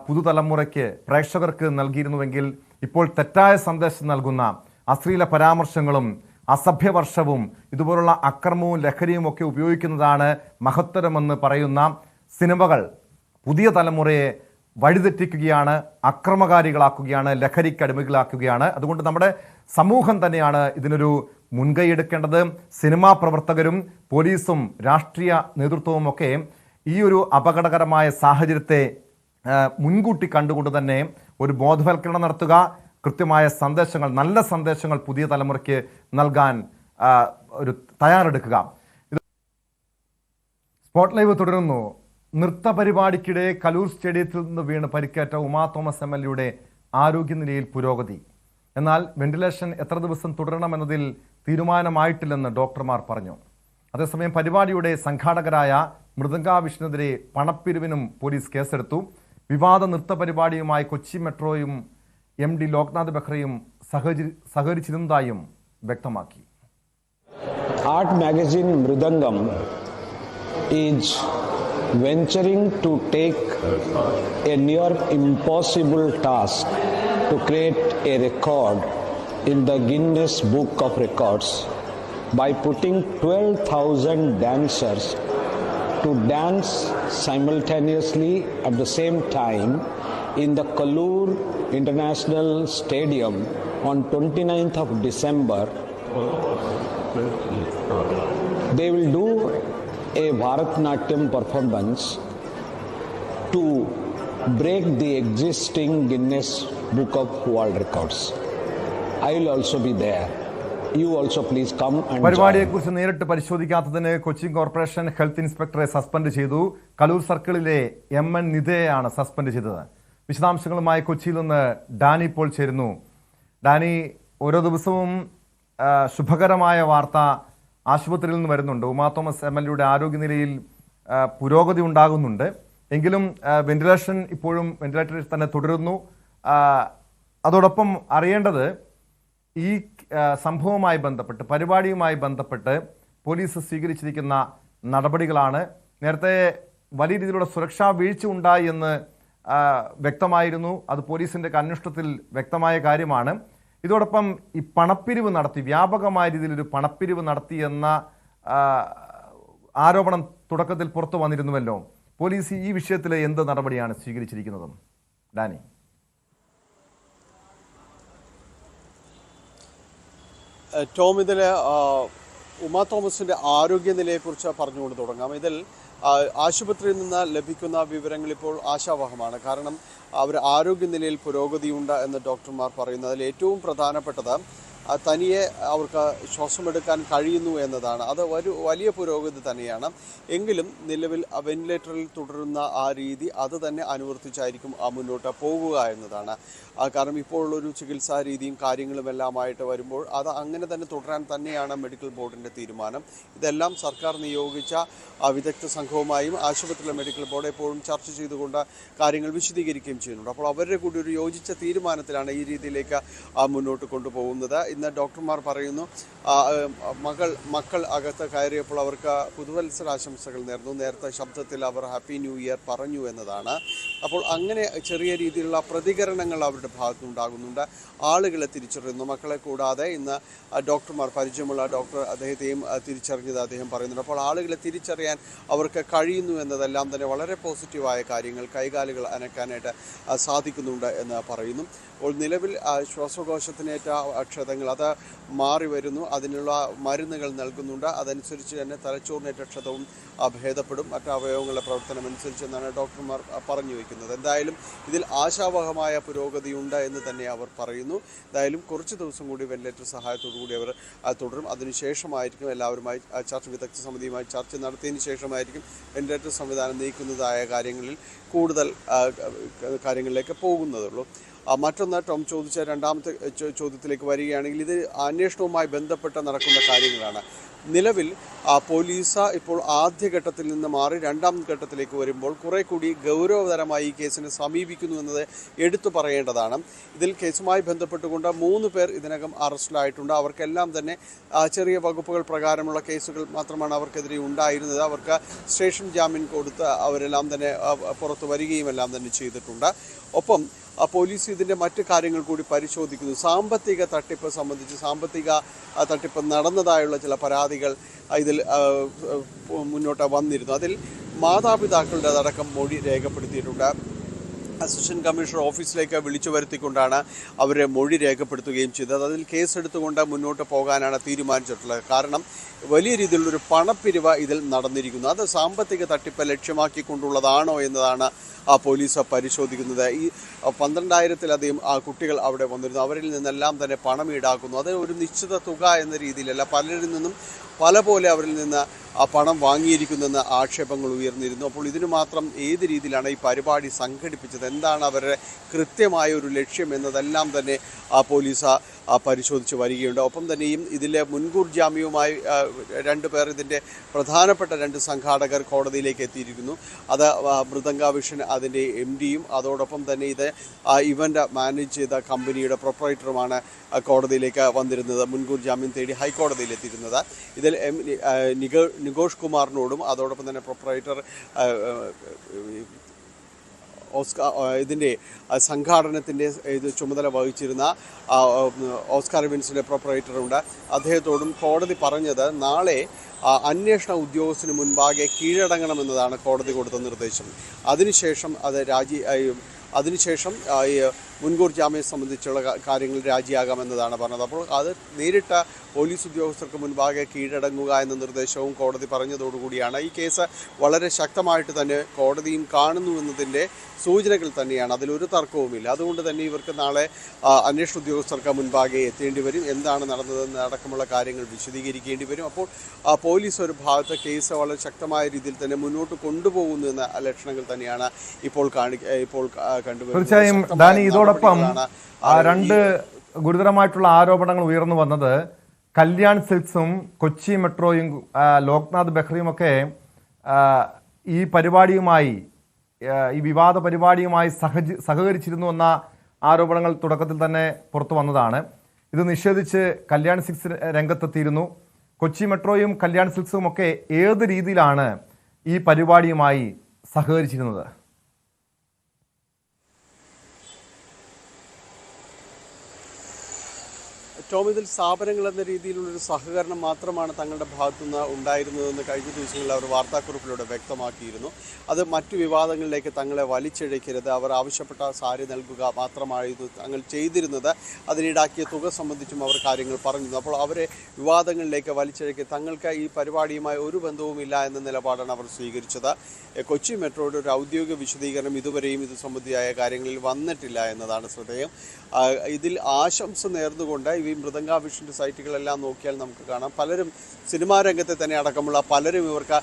പുതുതലമുറയ്ക്ക് പ്രേക്ഷകർക്ക് നൽകിയിരുന്നുവെങ്കിൽ ഇപ്പോൾ തെറ്റായ സന്ദേശം നൽകുന്ന അശ്ലീല പരാമർശങ്ങളും അസഭ്യവർഷവും ഇതുപോലുള്ള അക്രമവും ലഹരിയും ഒക്കെ ഉപയോഗിക്കുന്നതാണ് മഹത്തരമെന്ന് പറയുന്ന സിനിമകൾ പുതിയ തലമുറയെ വഴിതെറ്റിക്കുകയാണ്, അക്രമകാരികളാക്കുകയാണ്, ലഹരിക്കടിമകളാക്കുകയാണ്. അതുകൊണ്ട് നമ്മുടെ സമൂഹം തന്നെയാണ് ഇതിനൊരു മുൻകൈ എടുക്കേണ്ടത്. സിനിമാ പ്രവർത്തകരും പോലീസും രാഷ്ട്രീയ നേതൃത്വവും ഒക്കെ ഈ ഒരു അപകടകരമായ സാഹചര്യത്തെ മുൻകൂട്ടി കണ്ടുകൊണ്ട് തന്നെ ഒരു ബോധവൽക്കരണം നടത്തുക, കൃത്യമായ സന്ദേശങ്ങൾ, നല്ല സന്ദേശങ്ങൾ പുതിയ തലമുറയ്ക്ക് നൽകാൻ ഒരു തയ്യാറെടുക്കുക. സ്പോട്ട് ലൈവ് തുടരുന്നു. നൃത്ത പരിപാടിക്കിടെ കലൂർ സ്റ്റേഡിയത്തിൽ നിന്ന് വീണ് പരിക്കേറ്റ ഉമാ തോമസ് MLAയുടെ ആരോഗ്യനിലയിൽ പുരോഗതി. എന്നാൽ വെന്റിലേഷൻ എത്ര ദിവസം തുടരണമെന്നതിൽ തീരുമാനമായിട്ടില്ലെന്ന് ഡോക്ടർമാർ പറഞ്ഞു. അതേസമയം പരിപാടിയുടെ സംഘാടകരായ മൃദംഗ വിഷ്ണുവിനെതിരെ പണപ്പിരിവിനും പോലീസ് കേസെടുത്തു. വിവാദ നൃത്ത പരിപാടിയുമായി കൊച്ചി മെട്രോയും MD ലോക്നാഥ് ബെഹ്റയും സഹകരിച്ചിരുന്നതായും വ്യക്തമാക്കി. Art magazine Mridangam is venturing to take a near impossible task to create a record in the Guinness Book of Records by putting 12,000 dancers to dance simultaneously at the same time in the Kaloor International Stadium on 29th of December. They will do a Bharatnatyam performance to break the existing Guinness Book of World Records. I will also be there. You also please come and പരിപാടിയെക്കുറിച്ച് നേരിട്ട് പരിശോധിക്കാത്തതിന് Kochi corporation health ഇൻസ്പെക്ടറെ suspend ചെയ്തു. Kaloor സർക്കിളിലെ MN നിതയെയാണ് suspend ചെയ്തത്. വിശദാംശങ്ങളുമായി കൊച്ചിയിൽ നിന്ന് Dani Paul ചേരുന്നു. Dani, ഓരോ ദിവസവും ശുഭകരമായ വാർത്ത ആശുപത്രിയിൽ നിന്ന് വരുന്നുണ്ട്. ഉമാ തോമസ് MLAയുടെ ആരോഗ്യനിലയിൽ പുരോഗതി ഉണ്ടാകുന്നുണ്ട്. എങ്കിലും വെന്റിലേഷൻ ഇപ്പോഴും വെന്റിലേറ്ററിൽ തന്നെ തുടരുന്നു. അതോടൊപ്പം അറിയേണ്ടത് ഈ സംഭവവുമായി ബന്ധപ്പെട്ട്, പരിപാടിയുമായി ബന്ധപ്പെട്ട് പോലീസ് സ്വീകരിച്ചിരിക്കുന്ന നടപടികളാണ്. നേരത്തെ വലിയ രീതിയിലുള്ള സുരക്ഷാ വീഴ്ച ഉണ്ടായി എന്ന് വ്യക്തമായിരുന്നു. അത് പോലീസിൻ്റെ അന്വേഷണത്തിൽ വ്യക്തമായ കാര്യമാണ്. ഇതോടൊപ്പം ഈ പണപ്പിരിവ് നടത്തി, വ്യാപകമായ രീതിയിലൊരു പണപ്പിരിവ് നടത്തി എന്ന ആരോപണം തുടക്കത്തിൽ പുറത്തു വന്നിരുന്നുവല്ലോ. പോലീസ് ഈ വിഷയത്തിൽ എന്ത് നടപടിയാണ് സ്വീകരിച്ചിരിക്കുന്നതും? ഡാനി. ടോം, ഇതിൽ ഉമാ തോമസിൻ്റെ ആരോഗ്യനിലയെക്കുറിച്ച് പറഞ്ഞുകൊണ്ട് തുടങ്ങാം. ഇതിൽ ആശുപത്രിയിൽ നിന്ന് ലഭിക്കുന്ന വിവരങ്ങൾ ഇപ്പോൾ ആശാവഹമാണ്. കാരണം അവർ ആരോഗ്യനിലയിൽ പുരോഗതിയുണ്ട് എന്ന് ഡോക്ടർമാർ പറയുന്നു. അതിൽ ഏറ്റവും പ്രധാനപ്പെട്ടത് തനിയെ അവർക്ക് ശ്വാസമെടുക്കാൻ കഴിയുന്നു എന്നതാണ്. അത് ഒരു വലിയ പുരോഗതി തന്നെയാണ്. എങ്കിലും നിലവിൽ വെന്റിലേറ്ററിൽ തുടരുന്ന ആ രീതി അത് തന്നെ അനുവർത്തിച്ചായിരിക്കും മുന്നോട്ട് പോകുക എന്നതാണ്. കാരണം ഇപ്പോഴുള്ളൊരു ചികിത്സാ രീതിയും കാര്യങ്ങളുമെല്ലാമായിട്ട് വരുമ്പോൾ അത് അങ്ങനെ തന്നെ തുടരാൻ തന്നെയാണ് മെഡിക്കൽ ബോർഡിൻ്റെ തീരുമാനം. ഇതെല്ലാം സർക്കാർ നിയോഗിച്ച വിദഗ്ധ സംഘവുമായും ആശുപത്രിയിലെ മെഡിക്കൽ ബോർഡ് എപ്പോഴും ചർച്ച ചെയ്തുകൊണ്ട് കാര്യങ്ങൾ വിശദീകരിക്കുകയും ചെയ്യുന്നുണ്ട്. അപ്പോൾ അവരുടെ കൂടി ഒരു യോജിച്ച തീരുമാനത്തിലാണ് ഈ രീതിയിലേക്ക് മുന്നോട്ട് കൊണ്ടുപോകുന്നത്. ഇന്ന് ഡോക്ടർമാർ പറയുന്നു മക്കൾ അകത്ത് കയറിയപ്പോൾ അവർക്ക് പുതുവത്സരാശംസകൾ നേർന്നു. നേരത്തെ ശബ്ദത്തിൽ അവർ ഹാപ്പി ന്യൂ ഇയർ പറഞ്ഞു എന്നതാണ്. അപ്പോൾ അങ്ങനെ ചെറിയ രീതിയിലുള്ള പ്രതികരണങ്ങൾ അവരുടെ ഭാഗത്തുനിന്നുണ്ടാകുന്നുണ്ട്. ആളുകളെ തിരിച്ചറിയുന്നു. മക്കളെ കൂടാതെ ഇന്ന് ഡോക്ടർമാർ, പരിചയമുള്ള ഡോക്ടർ അദ്ദേഹത്തെയും തിരിച്ചറിഞ്ഞത് അദ്ദേഹം പറയുന്നുണ്ട്. അപ്പോൾ ആളുകളെ തിരിച്ചറിയാൻ അവർക്ക് കഴിയുന്നു എന്നതെല്ലാം തന്നെ വളരെ പോസിറ്റീവായ കാര്യങ്ങൾ, കൈകാലുകൾ അനക്കാനായിട്ട് സാധിക്കുന്നുണ്ട് എന്ന് പറയുന്നു. അപ്പോൾ നിലവിൽ ശ്വാസകോശത്തിനേറ്റ ക്ഷതങ്ങൾ അത് മാറി വരുന്നു. അതിനുള്ള മരുന്നുകൾ നൽകുന്നുണ്ട്. അതനുസരിച്ച് തന്നെ തലച്ചോറിനേറ്റ ക്ഷതവും ഭേദപ്പെടും. മറ്റ് അവയവങ്ങളുടെ പ്രവർത്തനം അനുസരിച്ചെന്നാണ് ഡോക്ടർമാർ പറഞ്ഞു വയ്ക്കുന്നത്. എന്തായാലും ഇതിൽ ആശാവഹമായ പുരോഗതിയുണ്ട് എന്ന് തന്നെ അവർ പറയുന്നു. എന്തായാലും കുറച്ച് ദിവസം കൂടി വെന്റിലേറ്റർ സഹായത്തോടു കൂടി അവർ തുടരും. അതിനുശേഷമായിരിക്കും എല്ലാവരുമായി വിദഗ്ധ സമിതിയുമായി ചർച്ച നടത്തിയതിന് ശേഷമായിരിക്കും വെന്റിലേറ്റർ സംവിധാനം നീക്കുന്നതായ കാര്യങ്ങളിൽ കൂടുതൽ കാര്യങ്ങളിലേക്ക് പോകുന്നതുള്ളൂ. മറ്റൊന്ന് ടോം ചോദിച്ച രണ്ടാമത്തെ ചോദ്യത്തിലേക്ക് വരികയാണെങ്കിൽ ഇത് അന്വേഷണവുമായി ബന്ധപ്പെട്ട് നടക്കുന്ന കാര്യങ്ങളാണ്. നിലവിൽ പോലീസ് ഇപ്പോൾ ആദ്യഘട്ടത്തിൽ നിന്ന് മാറി രണ്ടാം ഘട്ടത്തിലേക്ക് വരുമ്പോൾ കുറെ കൂടി ഗൗരവതരമായി ഈ കേസിനെ സമീപിക്കുന്നു എന്നത് എടുത്തു പറയേണ്ടതാണ്. ഇതിൽ കേസുമായി ബന്ധപ്പെട്ടുകൊണ്ട് 3 പേർ ഇതിനകം അറസ്റ്റിലായിട്ടുണ്ട്. അവർക്കെല്ലാം തന്നെ ചെറിയ വകുപ്പുകൾ പ്രകാരമുള്ള കേസുകൾ മാത്രമാണ് അവർക്കെതിരെ ഉണ്ടായിരുന്നത്. അവർക്ക് സ്റ്റേഷൻ ജാമ്യം കൊടുത്ത് അവരെല്ലാം തന്നെ പുറത്തു വരികയും എല്ലാം തന്നെ ചെയ്തിട്ടുണ്ട്. ഒപ്പം പോലീസ് ഇതിൻ്റെ മറ്റ് കാര്യങ്ങൾ കൂടി പരിശോധിക്കുന്നു. സാമ്പത്തിക തട്ടിപ്പ് സംബന്ധിച്ച്, സാമ്പത്തിക തട്ടിപ്പ് നടന്നതായുള്ള ചില പരാതികൾ ഇതിൽ മുന്നോട്ട് വന്നിരുന്നു. അതിൽ മാതാപിതാക്കളുടെ അടക്കം മൊഴി രേഖപ്പെടുത്തിയിട്ടുണ്ട്. അസിസ്റ്റന്റ് കമ്മീഷണർ ഓഫീസിലേക്ക് വിളിച്ചു വരുത്തിക്കൊണ്ടാണ് അവരെ മൊഴി രേഖപ്പെടുത്തുകയും ചെയ്തത്. അതിൽ കേസെടുത്തുകൊണ്ട് മുന്നോട്ട് പോകാനാണ് തീരുമാനിച്ചിട്ടുള്ളത്. കാരണം വലിയ രീതിയിലുള്ളൊരു പണപ്പിരിവ് ഇതിൽ നടന്നിരിക്കുന്നു. അത് സാമ്പത്തിക തട്ടിപ്പ് ലക്ഷ്യമാക്കിക്കൊണ്ടുള്ളതാണോ എന്നതാണ് പോലീസ് പരിശോധിക്കുന്നത്. ഈ 12,000-ലധികം കുട്ടികൾ അവിടെ വന്നിരുന്നു. അവരിൽ നിന്നെല്ലാം തന്നെ പണം ഈടാക്കുന്നു. അത് ഒരു നിശ്ചിത തുക എന്ന രീതിയിലല്ല, പലരിൽ നിന്നും പല പോലെ അവരിൽ നിന്ന് പണം വാങ്ങിയിരിക്കുന്നെന്ന് ആക്ഷേപങ്ങൾ ഉയർന്നിരുന്നു. അപ്പോൾ ഇതിനു മാത്രം ഏത് രീതിയിലാണ് ഈ പരിപാടി സംഘടിപ്പിച്ചത്, എന്താണ് അവരുടെ കൃത്യമായ ഒരു ലക്ഷ്യം എന്നതെല്ലാം തന്നെ പോലീസ് പരിശോധിച്ച് വരികയുണ്ട്. ഒപ്പം തന്നെയും ഇതിലെ മുൻകൂർ ജാമ്യവുമായി 2 പേർ, ഇതിൻ്റെ പ്രധാനപ്പെട്ട 2 സംഘാടകർ കോടതിയിലേക്ക് എത്തിയിരിക്കുന്നു. അത് മൃദംഗ വിഷൻ അതിൻ്റെ MD-യും അതോടൊപ്പം തന്നെ ഇത് ഇവൻ്റ് മാനേജ് ചെയ്ത കമ്പനിയുടെ പ്രൊപ്പറേറ്ററുമാണ് കോടതിയിലേക്ക് വന്നിരുന്നത്, മുൻകൂർ ജാമ്യം തേടി ഹൈക്കോടതിയിലെത്തിയിരുന്നത്. ഇതിൽ നികോഷ് കുമാറിനോടും അതോടൊപ്പം തന്നെ പ്രൊപ്പറേറ്റർ ഇതിൻ്റെ സംഘാടനത്തിൻ്റെ ഇത് ചുമതല വഹിച്ചിരുന്ന ഓസ്കാർ ഇവൻസിൻ്റെ പ്രൊപ്പറേറ്ററുണ്ട്. അദ്ദേഹത്തോടും കോടതി പറഞ്ഞത് നാളെ അന്വേഷണ ഉദ്യോഗസ്ഥന് മുൻപാകെ കീഴടങ്ങണമെന്നതാണ് കോടതി കൊടുത്ത നിർദ്ദേശം. അതിനുശേഷം ഈ മുൻകൂർ ജാമ്യം സംബന്ധിച്ചുള്ള കാര്യങ്ങൾ രാജിയാകാമെന്നതാണ് പറഞ്ഞത്. അപ്പോൾ അത് നേരിട്ട് പോലീസ് ഉദ്യോഗസ്ഥർക്ക് മുൻപാകെ കീഴടങ്ങുക എന്ന നിർദ്ദേശവും കോടതി പറഞ്ഞതോടുകൂടിയാണ് ഈ കേസ് വളരെ ശക്തമായിട്ട് തന്നെ കോടതിയും കാണുന്നുവെന്നതിൻ്റെ സൂചനകൾ തന്നെയാണ്. അതിലൊരു തർക്കവുമില്ല. അതുകൊണ്ട് തന്നെ ഇവർക്ക് നാളെ അന്വേഷണ ഉദ്യോഗസ്ഥർക്ക് മുൻപാകെ എത്തേണ്ടി വരും. എന്താണ് നടന്നതെന്ന് അടക്കമുള്ള കാര്യങ്ങൾ വിശദീകരിക്കേണ്ടി വരും. അപ്പോൾ പോലീസ് ഒരു ഭാഗത്ത് കേസ് വളരെ ശക്തമായ രീതിയിൽ തന്നെ മുന്നോട്ട് കൊണ്ടുപോകുന്നു എന്ന ലക്ഷണങ്ങൾ തന്നെയാണ് ഇപ്പോൾ കണ്ടുവരുന്നത്. തീർച്ചയായും ഡാനി, ഇതോടൊപ്പം 2 ഗുരുതരമായിട്ടുള്ള ആരോപണങ്ങൾ ഉയർന്നു വന്നത് കല്യാൺ സിൽക്സും കൊച്ചി മെട്രോയും ലോക്നാഥ് ബെഹ്റയുമൊക്കെ ഈ പരിപാടിയുമായി, ഈ വിവാദ പരിപാടിയുമായി സഹകരിച്ചിരുന്നു എന്ന ആരോപണങ്ങൾ തുടക്കത്തിൽ തന്നെ പുറത്തു വന്നതാണ്. ഇത് നിഷേധിച്ച് കല്യാൺ സിൽക്സ് രംഗത്തെത്തിയിരുന്നു. കൊച്ചി മെട്രോയും കല്യാൺ സിൽക്സും ഒക്കെ ഏത് രീതിയിലാണ് ഈ പരിപാടിയുമായി സഹകരിച്ചിരുന്നത്? ടോം, ഇതിൽ സ്ഥാപനങ്ങൾ എന്ന രീതിയിലുള്ളൊരു സഹകരണം മാത്രമാണ് തങ്ങളുടെ ഭാഗത്തുനിന്ന് ഉണ്ടായിരുന്നതെന്ന് കഴിഞ്ഞ ദിവസങ്ങളിൽ അവർ വാർത്താക്കുറിപ്പിലൂടെ വ്യക്തമാക്കിയിരുന്നു. അത് മറ്റു വിവാദങ്ങളിലേക്ക് തങ്ങളെ വലിച്ചിഴക്കരുത്, അവർ ആവശ്യപ്പെട്ട സാരി നൽകുക മാത്രമായിരുന്നു തങ്ങൾ ചെയ്തിരുന്നത്. അതിനീടാക്കിയ തുക സംബന്ധിച്ചും അവർ കാര്യങ്ങൾ പറഞ്ഞിരുന്നു. അപ്പോൾ അവരെ വിവാദങ്ങളിലേക്ക് വലിച്ചിഴക്കി തങ്ങൾക്ക് ഈ പരിപാടിയുമായി ഒരു ബന്ധവുമില്ല എന്ന നിലപാടാണ് അവർ സ്വീകരിച്ചത്. കൊച്ചി മെട്രോയുടെ ഒരു ഔദ്യോഗിക വിശദീകരണം ഇതുവരെയും ഇത് സംബന്ധിയായ കാര്യങ്ങളിൽ വന്നിട്ടില്ല എന്നതാണ് ശ്രദ്ധേയം. ഇതിൽ ആശംസ നേർന്നുകൊണ്ട് ഈ മൃദംഗ വിഷൻ്റെ സൈറ്റുകളെല്ലാം നോക്കിയാൽ നമുക്ക് കാണാം, പലരും സിനിമാ രംഗത്തെ തന്നെ അടക്കമുള്ള പലരും ഇവർക്ക്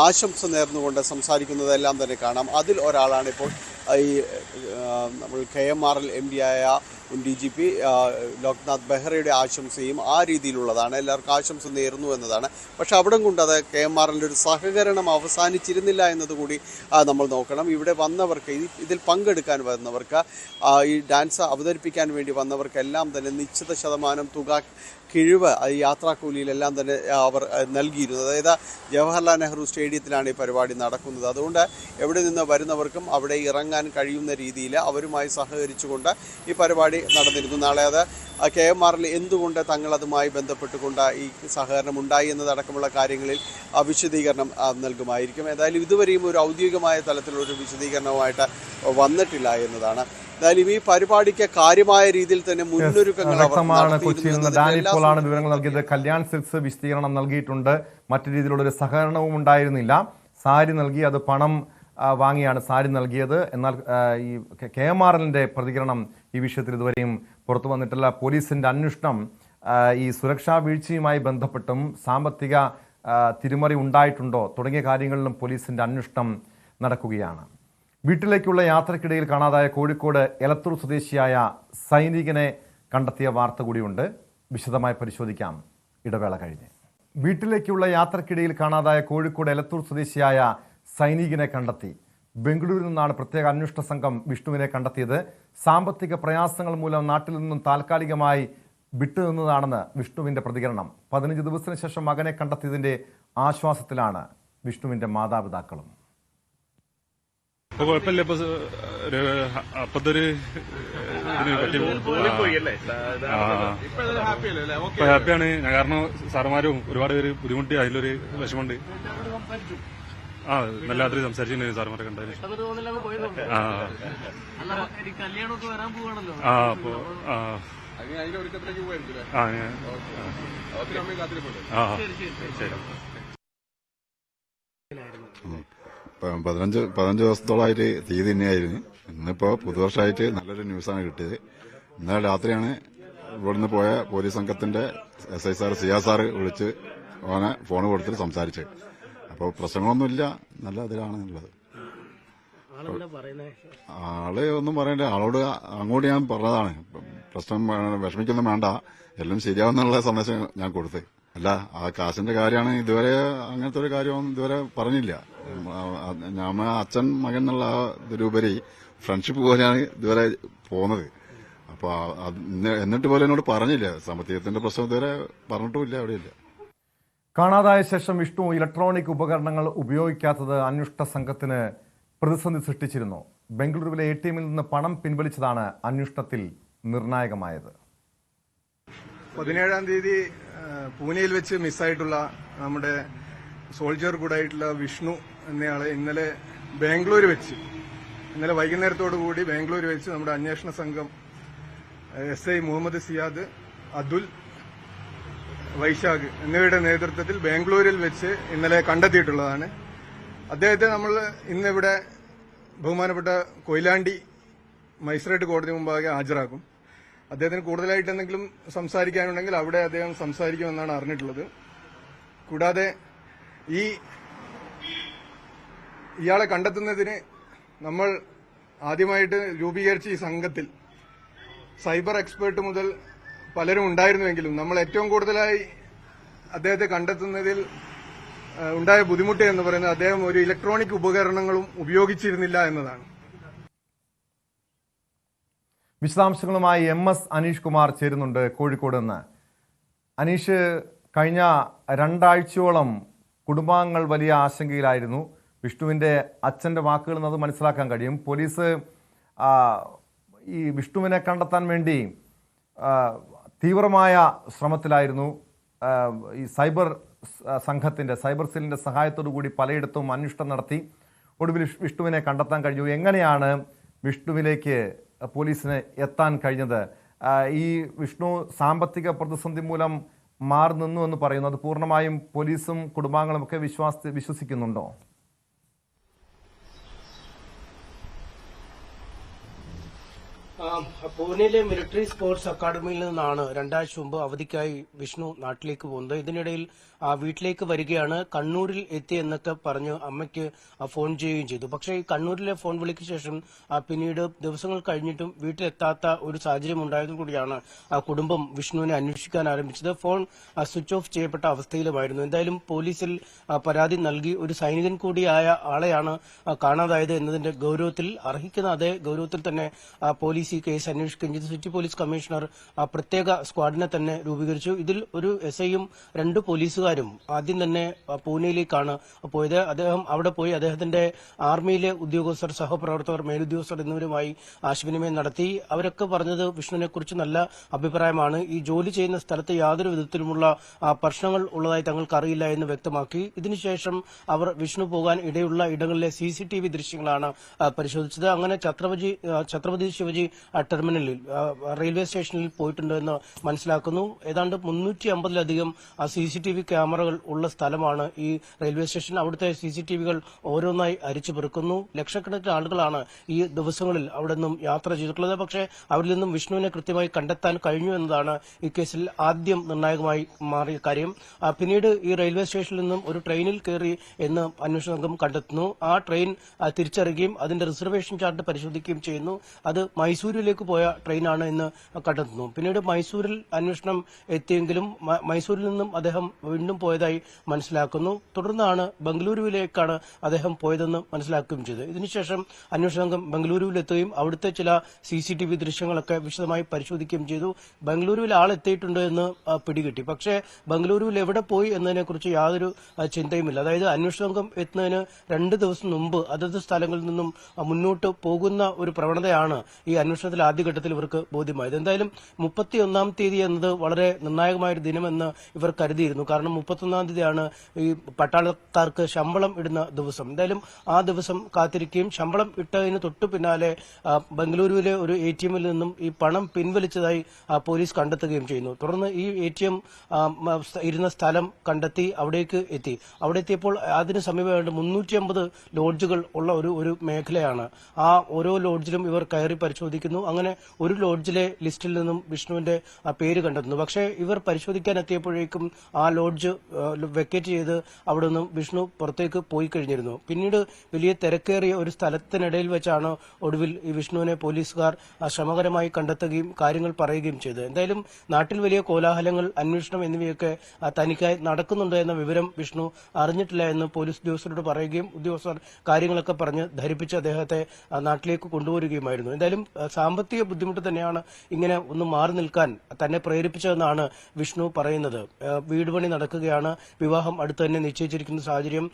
ആശംസ നേർന്നുകൊണ്ട് സംസാരിക്കുന്നതെല്ലാം തന്നെ കാണാം. അതിൽ ഒരാളാണ് ഇപ്പോൾ ഈ നമ്മൾ KMRL MD-ആയ DGP ലോക്നാഥ് ബെഹ്റയുടെ ആശംസയും ആ രീതിയിലുള്ളതാണ്. എല്ലാവർക്കും ആശംസ നേർന്നു എന്നതാണ്. പക്ഷെ അവിടെ കൊണ്ട് അത് KMRL-ൻ്റെ ഒരു സഹകരണം അവസാനിച്ചിരുന്നില്ല എന്നതുകൂടി നമ്മൾ നോക്കണം. ഇവിടെ വന്നവർക്ക്, ഇതിൽ പങ്കെടുക്കാൻ വന്നവർക്ക്, ഈ ഡാൻസ് അവതരിപ്പിക്കാൻ വേണ്ടി വന്നവർക്കെല്ലാം തന്നെ നിശ്ചിത ശതമാനം തുക കിഴിവ് യാത്രാക്കൂലിയിലെല്ലാം തന്നെ അവർ നൽകിയിരുന്നു. അതായത് ജവഹർലാൽ നെഹ്റു സ്റ്റേഡിയത്തിലാണ് ഈ പരിപാടി നടക്കുന്നത്. അതുകൊണ്ട് എവിടെ നിന്ന് വരുന്നവർക്കും അവിടെ ഇറങ്ങാൻ കഴിയുന്ന രീതിയിൽ അവരുമായി സഹകരിച്ചുകൊണ്ട് ഈ പരിപാടി നടന്നിരുന്നു. നാളെ അത് KMRL എന്തുകൊണ്ട് തങ്ങളതുമായി ബന്ധപ്പെട്ടുകൊണ്ട് ഈ സഹകരണം ഉണ്ടായി എന്നതടക്കമുള്ള കാര്യങ്ങളിൽ വിശദീകരണം നൽകുമായിരിക്കും. ഏതായാലും ഇതുവരെയും ഒരു ഔദ്യോഗികമായ തലത്തിലൊരു വിശദീകരണവുമായിട്ട് വന്നിട്ടില്ല എന്നതാണ്. എന്തായാലും ഈ പരിപാടിക്ക് കാര്യമായ രീതിയിൽ തന്നെ മുന്നൊരുക്കങ്ങൾ കൊച്ചിയിൽ നിന്ന് ഡാനി പോളാണ് വിവരങ്ങൾ നൽകിയത്. കല്യാൺ സിൽക്സ് വിശദീകരണം നൽകിയിട്ടുണ്ട്. മറ്റു രീതിയിലുള്ള ഒരു സഹകരണവും ഉണ്ടായിരുന്നില്ല. സാരി നൽകി, അത് പണം വാങ്ങിയാണ് സാരി നൽകിയത്. എന്നാൽ ഈ KMRL-ന്റെ പ്രതികരണം ഈ വിഷയത്തിൽ ഇതുവരെയും പുറത്തു വന്നിട്ടില്ല. പോലീസിന്റെ അന്വേഷണം ഈ സുരക്ഷാ വീഴ്ചയുമായി ബന്ധപ്പെട്ടും സാമ്പത്തിക തിരിമറി ഉണ്ടായിട്ടുണ്ടോ തുടങ്ങിയ കാര്യങ്ങളിലും പോലീസിന്റെ അന്വേഷണം നടക്കുകയാണ്. വീട്ടിലേക്കുള്ള യാത്രക്കിടയിൽ കാണാതായ കോഴിക്കോട് എലത്തൂർ സ്വദേശിയായ സൈനികനെ കണ്ടെത്തിയ വാർത്ത കൂടിയുണ്ട്. വിശദമായി പരിശോധിക്കാം ഇടവേള കഴിഞ്ഞ്. വീട്ടിലേക്കുള്ള യാത്രക്കിടയിൽ കാണാതായ കോഴിക്കോട് എലത്തൂർ സ്വദേശിയായ സൈനികനെ കണ്ടെത്തി. ബംഗളൂരിൽ നിന്നാണ് പ്രത്യേക അന്വേഷണ സംഘം വിഷ്ണുവിനെ കണ്ടെത്തിയത്. സാമ്പത്തിക പ്രയാസങ്ങൾ മൂലം നാട്ടിൽ നിന്നും താൽക്കാലികമായി വിട്ടുനിന്നതാണെന്ന് വിഷ്ണുവിൻ്റെ പ്രതികരണം. 15 ദിവസത്തിന് ശേഷം മകനെ കണ്ടെത്തിയതിൻ്റെ ആശ്വാസത്തിലാണ് വിഷ്ണുവിൻ്റെ മാതാപിതാക്കളും. കുഴപ്പമില്ല, ഇപ്പൊ അപ്പത്തൊരു ഹാപ്പിയാണ്. കാരണം സാറന്മാരും ഒരുപാട് പേര് ബുദ്ധിമുട്ടി, അതിലൊരു വിഷമമുണ്ട്. ആ ഇന്നലെ രാത്രി സംസാരിച്ചിട്ടുണ്ടായിരുന്നു സാറുമാരെ കണ്ടതിന് ആ ആ അപ്പോ ആ ആ ശരി. 15 ദിവസത്തോളമായിട്ട് തീ തന്നെയായിരുന്നു. ഇന്നിപ്പോ പുതുവർഷമായിട്ട് നല്ലൊരു ന്യൂസാണ് കിട്ടിയത്. ഇന്നലെ രാത്രിയാണ് ഇവിടുന്ന് പോയ പോലീസ് സംഘത്തിന്റെ SI സാർ സിയാ സാറ് വിളിച്ച് അവനെ ഫോൺ കൊടുത്തിട്ട് സംസാരിച്ചത്. അപ്പോൾ പ്രശ്നങ്ങളൊന്നുമില്ല, നല്ല ഇതിലാണ് ഉള്ളത്. ആള് ഒന്നും പറയണ്ട, ആളോട് അങ്ങോട്ട് ഞാൻ പറഞ്ഞതാണ് പ്രശ്നം വിഷമിക്കൊന്നും വേണ്ട, എല്ലാം ശരിയാവുന്നുള്ള സന്ദേശം ഞാൻ കൊടുത്ത്. അല്ല ആ കാശിന്റെ കാര്യമാണ് ഇതുവരെ അങ്ങനത്തെ ഒരു കാര്യമൊന്നും ഇതുവരെ പറഞ്ഞില്ല. ഞാൻ അച്ഛൻ മകൻ എന്നുള്ള ഇതിലുപരി ഫ്രണ്ട്ഷിപ്പ് പോലെയാണ് ഇതുവരെ പോകുന്നത്. അപ്പൊ എന്നിട്ട് പോലും എന്നോട് പറഞ്ഞില്ല, സാമ്പത്തികത്തിന്റെ പ്രശ്നം ഇതുവരെ പറഞ്ഞിട്ടുമില്ല, എവിടെയില്ല. കാണാതായ ശേഷം വിഷ്ണു ഇലക്ട്രോണിക് ഉപകരണങ്ങൾ ഉപയോഗിക്കാത്തത് അന്വേഷണ സംഘത്തിന് പ്രതിസന്ധി സൃഷ്ടിച്ചിരുന്നു. ബംഗളൂരുവിലെ ATM നിന്ന് പണം പിൻവലിച്ചതാണ് അന്വേഷണത്തിൽ നിർണായകമായത്. 17-ാം തീയതി പൂനെയിൽ വെച്ച് മിസ്സായിട്ടുള്ള നമ്മുടെ സോൾജർ കൂടായിട്ടുള്ള വിഷ്ണു എന്നയാളെ ഇന്നലെ വൈകുന്നേരത്തോടു കൂടി ബാംഗ്ലൂർ വെച്ച് നമ്മുടെ അന്വേഷണ സംഘം SI മുഹമ്മദ് സിയാദ്, അതുൽ, വൈശാഖ് എന്നിവയുടെ നേതൃത്വത്തിൽ ബാംഗ്ലൂരിൽ വെച്ച് ഇന്നലെ കണ്ടെത്തിയിട്ടുള്ളതാണ്. അദ്ദേഹത്തെ നമ്മൾ ഇന്നിവിടെ ബഹുമാനപ്പെട്ട കൊയിലാണ്ടി മജിസ്ട്രേറ്റ് കോടതി മുമ്പാകെ ഹാജരാക്കും. അദ്ദേഹത്തിന് കൂടുതലായിട്ട് എന്തെങ്കിലും സംസാരിക്കാനുണ്ടെങ്കിൽ അവിടെ അദ്ദേഹം സംസാരിക്കുമെന്നാണ് അറിഞ്ഞിട്ടുള്ളത്. കൂടാതെ ഇയാളെ കണ്ടെത്തുന്നതിന് നമ്മൾ ആദ്യമായിട്ട് രൂപീകരിച്ച ഈ സംഘത്തിൽ സൈബർ എക്സ്പേർട്ട് മുതൽ പലരും ഉണ്ടായിരുന്നുവെങ്കിലും നമ്മൾ ഏറ്റവും കൂടുതലായി അദ്ദേഹത്തെ കണ്ടെത്തുന്നതിൽ ഉണ്ടായ ബുദ്ധിമുട്ട് എന്ന് പറയുന്നത് അദ്ദേഹം ഒരു ഇലക്ട്രോണിക് ഉപകരണങ്ങളും ഉപയോഗിച്ചിരുന്നില്ല എന്നതാണ്. വിശദാംശങ്ങളുമായി MS അനീഷ് കുമാർ ചേരുന്നുണ്ട് കോഴിക്കോട് നിന്ന്. അനീഷ്, കഴിഞ്ഞ 2 ആഴ്ചയോളം കുടുംബാംഗങ്ങൾ വലിയ ആശങ്കയിലായിരുന്നു. വിഷ്ണുവിൻ്റെ അച്ഛൻ്റെ വാക്കുകളിൽ നിന്ന് അത് മനസ്സിലാക്കാൻ കഴിയും. പോലീസ് ഈ വിഷ്ണുവിനെ കണ്ടെത്താൻ വേണ്ടി തീവ്രമായ ശ്രമത്തിലായിരുന്നു. ഈ സൈബർ സെല്ലിൻ്റെ സഹായത്തോടു കൂടി പലയിടത്തും അന്വേഷണം നടത്തി ഒടുവിൽ വിഷ്ണുവിനെ കണ്ടെത്താൻ കഴിഞ്ഞു. എങ്ങനെയാണ് വിഷ്ണുവിലേക്ക് പോലീസിന് എത്താൻ കഴിഞ്ഞത്? ഈ വിഷ്ണു സാമ്പത്തിക പ്രതിസന്ധി മൂലം മാറി നിന്നു എന്ന് പറയുന്നു. അത് പൂർണ്ണമായും പോലീസും കുടുംബാംഗങ്ങളും ഒക്കെ വിശ്വസിക്കുന്നുണ്ടോ? പൂനെയിലെ മിലിറ്ററി സ്പോർട്സ് അക്കാദമിയിൽ നിന്നാണ് 2 ആഴ്ച മുമ്പ് അവധിക്കായി വിഷ്ണു നാട്ടിലേക്ക് പോകുന്നത്. ഇതിനിടയിൽ വീട്ടിലേക്ക് വരികയാണ്. കണ്ണൂരിൽ എത്തി എന്നൊക്കെ പറഞ്ഞ് അമ്മയ്ക്ക് ഫോൺ ചെയ്യുകയും ചെയ്തു. പക്ഷേ ഈ കണ്ണൂരിലെ ഫോൺ വിളിക്ക് ശേഷം പിന്നീട് ദിവസങ്ങൾ കഴിഞ്ഞിട്ടും വീട്ടിലെത്താത്ത ഒരു സാഹചര്യം ഉണ്ടായതും കൂടിയാണ് കുടുംബം വിഷ്ണുവിനെ അന്വേഷിക്കാൻ ആരംഭിച്ചത്. ഫോൺ സ്വിച്ച് ഓഫ് ചെയ്യപ്പെട്ട അവസ്ഥയിലുമായിരുന്നു. എന്തായാലും പോലീസിൽ പരാതി നൽകി ഒരു സൈനികൻ കൂടിയായ ആളെയാണ് കാണാതായത് എന്നതിന്റെ ഗൌരവത്തിൽ അർഹിക്കുന്ന അതേ ഗൌരവത്തിൽ തന്നെ പോലീസ് ഈ കേസ് അന്വേഷിക്കുകയും ചെയ്തു. സിറ്റി പോലീസ് കമ്മീഷണർ പ്രത്യേക സ്ക്വാഡിനെ തന്നെ രൂപീകരിച്ചു. ഇതിൽ ഒരു SIയും 2 പോലീസുകാരും ആദ്യം തന്നെ പൂനെയിലേക്കാണ് പോയത്. അവിടെ പോയി അദ്ദേഹത്തിന്റെ ആർമിയിലെ ഉദ്യോഗസ്ഥർ, സഹപ്രവർത്തകർ, മേലുദ്യോഗസ്ഥർ എന്നിവരുമായി ആശയവിനിമയം നടത്തി. അവരൊക്കെ പറഞ്ഞത് വിഷ്ണുവിനെ കുറിച്ച് നല്ല അഭിപ്രായമാണ്. ഈ ജോലി ചെയ്യുന്ന സ്ഥലത്ത് യാതൊരു വിധത്തിലുമുള്ള പ്രശ്നങ്ങൾ ഉള്ളതായി തങ്ങൾക്ക് അറിയില്ല എന്ന് വ്യക്തമാക്കി. ഇതിനുശേഷം അവർ വിഷ്ണു പോകാൻ ഇടയുള്ള ഇടങ്ങളിലെ CCTV ദൃശ്യങ്ങളാണ് പരിശോധിച്ചത്. അങ്ങനെ ഛത്രപതി ശിവജി ടെർമിനലിൽ റെയിൽവേ സ്റ്റേഷനിൽ പോയിട്ടുണ്ട് എന്ന് മനസ്സിലാക്കുന്നു. ഏതാണ്ട് 350-ലധികം CCTV ക്യാമറകൾ ഉള്ള സ്ഥലമാണ് ഈ റെയിൽവേ സ്റ്റേഷൻ. അവിടുത്തെ CCTVകൾ ഓരോന്നായി അരിച്ചു പെറുക്കുന്നു. ലക്ഷക്കണക്കിന് ആളുകളാണ് ഈ ദിവസങ്ങളിൽ അവിടെ നിന്നും യാത്ര ചെയ്തിട്ടുള്ളത്. പക്ഷേ അവരിൽ നിന്നും വിഷ്ണുവിനെ കൃത്യമായി കണ്ടെത്താൻ കഴിഞ്ഞു എന്നതാണ് ഈ കേസിൽ ആദ്യം നിർണായകമായി മാറിയ കാര്യം. പിന്നീട് ഈ റെയിൽവേ സ്റ്റേഷനിൽ നിന്നും ഒരു ട്രെയിനിൽ കയറി എന്ന് അന്വേഷണ സംഘം കണ്ടെത്തുന്നു. ആ ട്രെയിൻ തിരിച്ചറിയുകയും അതിന്റെ റിസർവേഷൻ ചാർട്ട് പരിശോധിക്കുകയും ചെയ്യുന്നു. അത് മൈസൂരിലേക്ക് പോയ ട്രെയിനാണ് എന്ന് കണ്ടെത്തുന്നു. പിന്നീട് മൈസൂരിൽ അന്വേഷണം എത്തിയെങ്കിലും മൈസൂരിൽ നിന്നും അദ്ദേഹം വീണ്ടും പോയതായി മനസ്സിലാക്കുന്നു. തുടർന്നാണ് ബംഗളൂരുവിലേക്കാണ് അദ്ദേഹം പോയതെന്ന് മനസ്സിലാക്കുകയും ചെയ്തത്. ഇതിനുശേഷം അന്വേഷണ സംഘം ബംഗളൂരുവിലെത്തുകയും അവിടുത്തെ ചില CCTV ദൃശ്യങ്ങളൊക്കെ വിശദമായി പരിശോധിക്കുകയും ചെയ്തു. ബംഗളൂരുവിൽ ആളെത്തിയിട്ടുണ്ട് എന്ന് പിടികിട്ടി. പക്ഷേ ബംഗളൂരുവിൽ എവിടെ പോയി എന്നതിനെക്കുറിച്ച് യാതൊരു ചിന്തയുമില്ല. അതായത് അന്വേഷണ സംഘം എത്തുന്നതിന് 2 ദിവസം മുമ്പ് അതത് സ്ഥലങ്ങളിൽ നിന്നും മുന്നോട്ട് പോകുന്ന ഒരു പ്രവണതയാണ് ഈ അന്വേഷണ അന്വേഷണത്തിൽ ആദ്യഘട്ടത്തിൽ ഇവർക്ക് ബോധ്യമായത്. എന്തായാലും 31 തീയതി എന്നത് വളരെ നിർണായകമായ ഒരു ദിനമെന്ന് ഇവർ കരുതിയിരുന്നു. കാരണം 31 തീയതിയാണ് ഈ പട്ടാളക്കാർക്ക് ശമ്പളം ഇടുന്ന ദിവസം. എന്തായാലും ആ ദിവസം കാത്തിരിക്കുകയും ശമ്പളം ഇട്ടതിന് തൊട്ടു പിന്നാലെ ബംഗളൂരുവിലെ ഒരു ATM നിന്നും ഈ പണം പിൻവലിച്ചതായി പോലീസ് കണ്ടെത്തുകയും ചെയ്യുന്നു. തുടർന്ന് ഈ ATM ഇരുന്ന സ്ഥലം കണ്ടെത്തി അവിടേക്ക് എത്തി. അവിടെ എത്തിയപ്പോൾ അതിന് സമീപമായിട്ട് 350 ലോഡ്ജുകൾ ഉള്ള ഒരു മേഖലയാണ്. ആ ഓരോ ലോഡ്ജിലും ഇവർ കയറി പരിശോധിക്കുന്നു. അങ്ങനെ ഒരു ലോഡ്ജിലെ ലിസ്റ്റിൽ നിന്നും വിഷ്ണുവിന്റെ പേര് കണ്ടെത്തുന്നു. പക്ഷേ ഇവർ പരിശോധിക്കാൻ എത്തിയപ്പോഴേക്കും ആ ലോഡ്ജ് വെക്കേറ്റ് ചെയ്ത് അവിടെ നിന്നും വിഷ്ണു പുറത്തേക്ക് പോയി കഴിഞ്ഞിരുന്നു. പിന്നീട് വലിയ തിരക്കേറിയ ഒരു സ്ഥലത്തിനിടയിൽ വെച്ചാണ് ഒടുവിൽ ഈ വിഷ്ണുവിനെ പോലീസുകാർ ശ്രമകരമായി കണ്ടെത്തുകയും കാര്യങ്ങൾ പറയുകയും ചെയ്തത്. എന്തായാലും നാട്ടിൽ വലിയ കോലാഹലങ്ങൾ, അന്വേഷണം എന്നിവയൊക്കെ തനിക്കായി നടക്കുന്നുണ്ട് എന്ന വിവരം വിഷ്ണു അറിഞ്ഞിട്ടില്ല എന്ന് പോലീസ് ഉദ്യോഗസ്ഥരോട് പറയുകയും ഉദ്യോഗസ്ഥർ കാര്യങ്ങളൊക്കെ പറഞ്ഞ് ധരിപ്പിച്ച് അദ്ദേഹത്തെ നാട്ടിലേക്ക് കൊണ്ടുവരികയുമായിരുന്നു. എന്തായാലും സാമ്പത്തിക ബുദ്ധിമുട്ട് തന്നെയാണ് ഇങ്ങനെ ഒന്ന് മാറി നിൽക്കാൻ തന്നെ പ്രേരിപ്പിച്ചതെന്നാണ് വിഷ്ണു പറയുന്നത്. വീട് പണി നടക്കുകയാണ്, വിവാഹം അടുത്ത് തന്നെ നിശ്ചയിച്ചിരിക്കുന്ന സാഹചര്യം,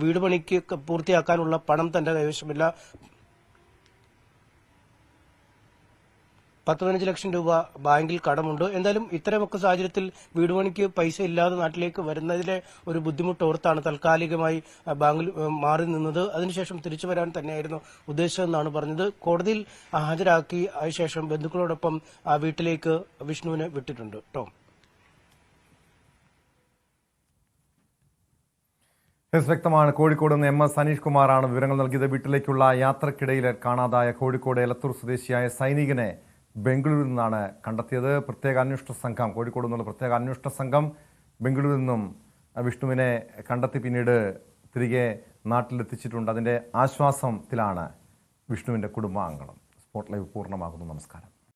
വീട് പണിക്ക് പൂർത്തിയാക്കാനുള്ള പണം തന്റെ കൈവശമില്ല. 10-15 ലക്ഷം രൂപ ബാങ്കിൽ കടമുണ്ട്. എന്തായാലും ഇത്തരമൊക്കെ സാഹചര്യത്തിൽ വീട് പണിക്ക് പൈസ ഇല്ലാതെ നാട്ടിലേക്ക് വരുന്നതിലെ ഒരു ബുദ്ധിമുട്ട് ഓർത്താണ് താൽക്കാലികമായി ബാങ്കിൽ മാറി നിന്നത്. അതിനുശേഷം തിരിച്ചു വരാൻ തന്നെയായിരുന്നു ഉദ്ദേശിച്ചതെന്നാണ് പറഞ്ഞത്. കോടതിയിൽ ഹാജരാക്കി ശേഷം ബന്ധുക്കളോടൊപ്പം വീട്ടിലേക്ക് വിഷ്ണുവിനെ വിട്ടിട്ടുണ്ട്. ടോം. വ്യക്തമാണ്. കോഴിക്കോട് നിന്ന് MS അനീഷ് കുമാറാണ് വിവരങ്ങൾ നൽകിയത്. വീട്ടിലേക്കുള്ള യാത്രക്കിടയിൽ കാണാതായ കോഴിക്കോട് എലത്തൂർ സ്വദേശിയായ സൈനികനെ ബംഗളൂരിൽ നിന്നാണ് കണ്ടെത്തിയത്. പ്രത്യേക അന്വേഷണ സംഘം, കോഴിക്കോട് നിന്നുള്ള പ്രത്യേക അന്വേഷണ സംഘം ബംഗളൂരിൽ നിന്നും വിഷ്ണുവിനെ കണ്ടെത്തി പിന്നീട് തിരികെ നാട്ടിലെത്തിച്ചിട്ടുണ്ട്. അതിൻ്റെ ആശ്വാസത്തിലാണ് വിഷ്ണുവിൻ്റെ കുടുംബാംഗങ്ങൾ. സ്പോട്ട് ലൈവ് പൂർണ്ണമാകുന്നു. നമസ്കാരം.